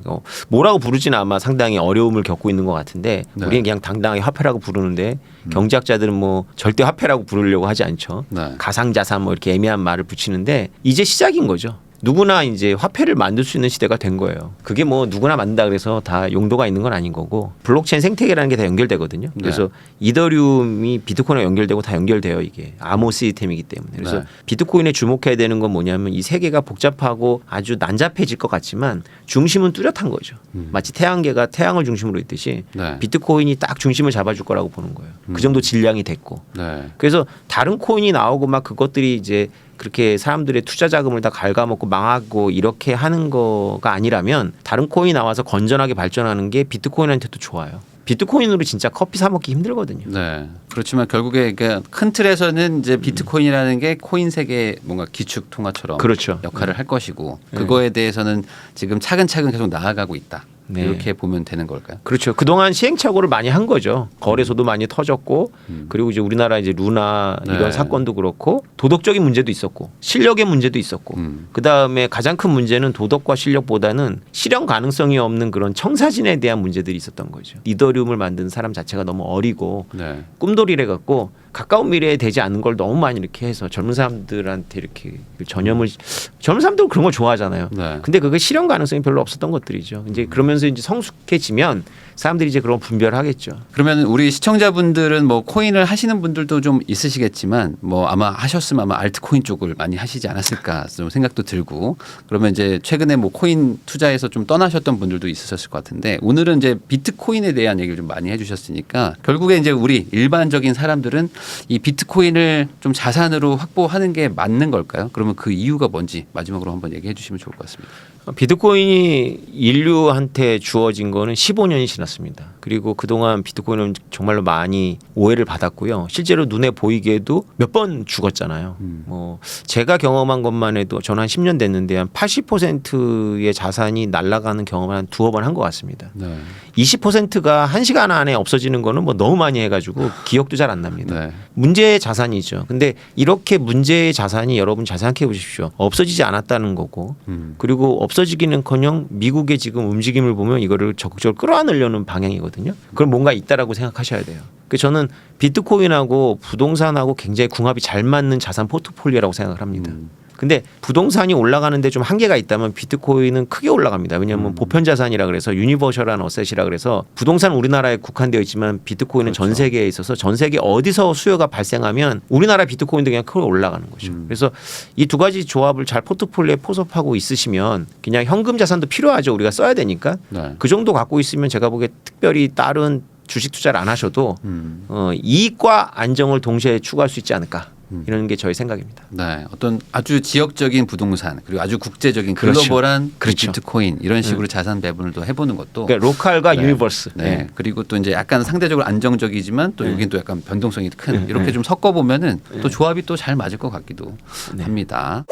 뭐라고 부르지는 아마 상당히 어려움을 겪고 있는 것 같은데 네. 우리는 그냥 당당하게 화폐라고 부르는데 경제학자들은 뭐 절대 화폐라고 부르려고 하지 않죠. 네. 가상자산 뭐 이렇게 애매한 말을 붙이는데 이제 시작인 거죠. 누구나 이제 화폐를 만들 수 있는 시대가 된 거예요. 그게 뭐 누구나 만든다 그래서 다 용도가 있는 건 아닌 거고 블록체인 생태계라는 게 다 연결되거든요. 그래서 이더리움이 비트코인과 연결되고 다 연결돼요. 이게 암호 시스템이기 때문에. 그래서 네. 비트코인에 주목해야 되는 건 뭐냐면 이 세계가 복잡하고 아주 난잡해질 것 같지만 중심은 뚜렷한 거죠. 마치 태양계가 태양을 중심으로 있듯이 네. 비트코인이 딱 중심을 잡아줄 거라고 보는 거예요. 그 정도 질량이 됐고. 네. 그래서 다른 코인이 나오고 막 그것들이 이제 그렇게 사람들의 투자 자금을 다 갉아먹고 망하고 이렇게 하는 거가 아니라면 다른 코인이 나와서 건전하게 발전하는 게 비트코인한테도 좋아요. 비트코인으로 진짜 커피 사 먹기 힘들거든요. 네. 그렇지만 결국에 그러니까 큰 틀에서는 이제 비트코인이라는 게 코인 세계 뭔가 기축 통화처럼 그렇죠. 역할을 할 것이고 그거에 대해서는 지금 차근차근 계속 나아가고 있다. 네. 이렇게 보면 되는 걸까요? 그렇죠. 그동안 시행착오를 많이 한 거죠. 거래소도 많이 터졌고 그리고 이제 우리나라 이제 루나 이런 네. 사건도 그렇고 도덕적인 문제도 있었고 실력의 문제도 있었고 그다음에 가장 큰 문제는 도덕과 실력보다는 실현 가능성이 없는 그런 청사진에 대한 문제들이 있었던 거죠. 이더리움을 만든 사람 자체가 너무 어리고 네. 꿈돌이래 갖고 가까운 미래에 되지 않는 걸 너무 많이 이렇게 해서 젊은 사람들한테 이렇게 전염을 젊은 사람들은 그런 걸 좋아하잖아요. 네. 근데 그게 실현 가능성이 별로 없었던 것들이죠. 이제 그러면서 이제 성숙해지면 사람들이 이제 그런 분별을 하겠죠. 그러면 우리 시청자분들은 뭐 코인을 하시는 분들도 좀 있으시겠지만 뭐 아마 하셨으면 아마 알트코인 쪽을 많이 하시지 않았을까 좀 생각도 들고 그러면 이제 최근에 뭐 코인 투자에서 좀 떠나셨던 분들도 있으셨을 것 같은데 오늘은 이제 비트코인에 대한 얘기를 좀 많이 해주셨으니까 결국에 이제 우리 일반적인 사람들은 이 비트코인을 좀 자산으로 확보하는 게 맞는 걸까요? 그러면 그 이유가 뭔지 마지막으로 한번 얘기해 주시면 좋을 것 같습니다. 비트코인이 인류한테 주어진 거는 15년이 지났습니다. 그리고 그동안 비트코인은 정말로 많이 오해를 받았고요. 실제로 눈에 보이게도 몇 번 죽었잖아요. 뭐 제가 경험한 것만 해도 저는 한 10년 됐는데 한 80%의 자산이 날아가는 경험을 한 두어 번 한 것 같습니다. 네. 20%가 1시간 안에 없어지는 거는 뭐 너무 많이 해가지고 기억도 잘 안 납니다. 네. 문제의 자산이죠. 근데 이렇게 문제의 자산이 여러분 잘 생각해 보십시오. 없어지지 않았다는 거고 그리고 없어지기는커녕 미국의 지금 움직임을 보면 이거를 적극적으로 끌어안으려는 방향이거든요. 그럼 뭔가 있다라고 생각하셔야 돼요. 그 저는 비트코인하고 부동산하고 굉장히 궁합이 잘 맞는 자산 포트폴리오라고 생각을 합니다. 근데 부동산이 올라가는데 좀 한계가 있다면 비트코인은 크게 올라갑니다. 왜냐하면 보편 자산이라 그래서 유니버셜한 어셋이라 그래서 부동산 우리나라에 국한되어 있지만 비트코인은 그렇죠. 전 세계에 있어서 전 세계 어디서 수요가 발생하면 우리나라 비트코인도 그냥 크게 올라가는 거죠. 그래서 이 두 가지 조합을 잘 포트폴리오에 포섭하고 있으시면 그냥 현금 자산도 필요하죠. 우리가 써야 되니까 네. 그 정도 갖고 있으면 제가 보기에 특별히 다른 주식 투자를 안 하셔도 이익과 안정을 동시에 추구할 수 있지 않을까. 이런 게 저희 생각입니다. 네, 어떤 아주 지역적인 부동산 그리고 아주 국제적인 그렇죠. 글로벌한 그렇죠. 비트코인 이런 식으로 자산 배분을 또 해보는 것도 그러니까 로컬과 네. 유니버스. 네. 네. 그리고 또 이제 약간 상대적으로 안정적이지만 또 여긴 또 약간 변동성이 큰 이렇게 좀 섞어 보면은 또 조합이 또 잘 맞을 것 같기도 합니다.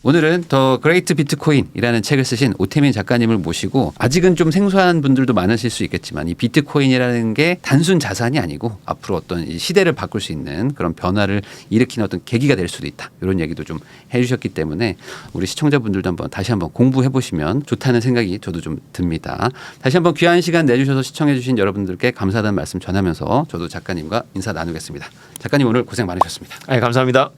오늘은 더 그레이트 비트코인이라는 책을 쓰신 오태민 작가님을 모시고 아직은 좀 생소한 분들도 많으실 수 있겠지만 이 비트코인이라는 게 단순 자산이 아니고 앞으로 어떤 이 시대를 바꿀 수 있는 그런 변화를 일으키는 어떤 계기가 될 수도 있다. 이런 얘기도 좀 해주셨기 때문에 우리 시청자분들도 다시 한번 공부해 보시면 좋다는 생각이 저도 좀 듭니다. 다시 한번 귀한 시간 내주셔서 시청해 주신 여러분들께 감사하다는 말씀 전하면서 저도 작가님과 인사 나누겠습니다. 작가님 오늘 고생 많으셨습니다. 감사합니다.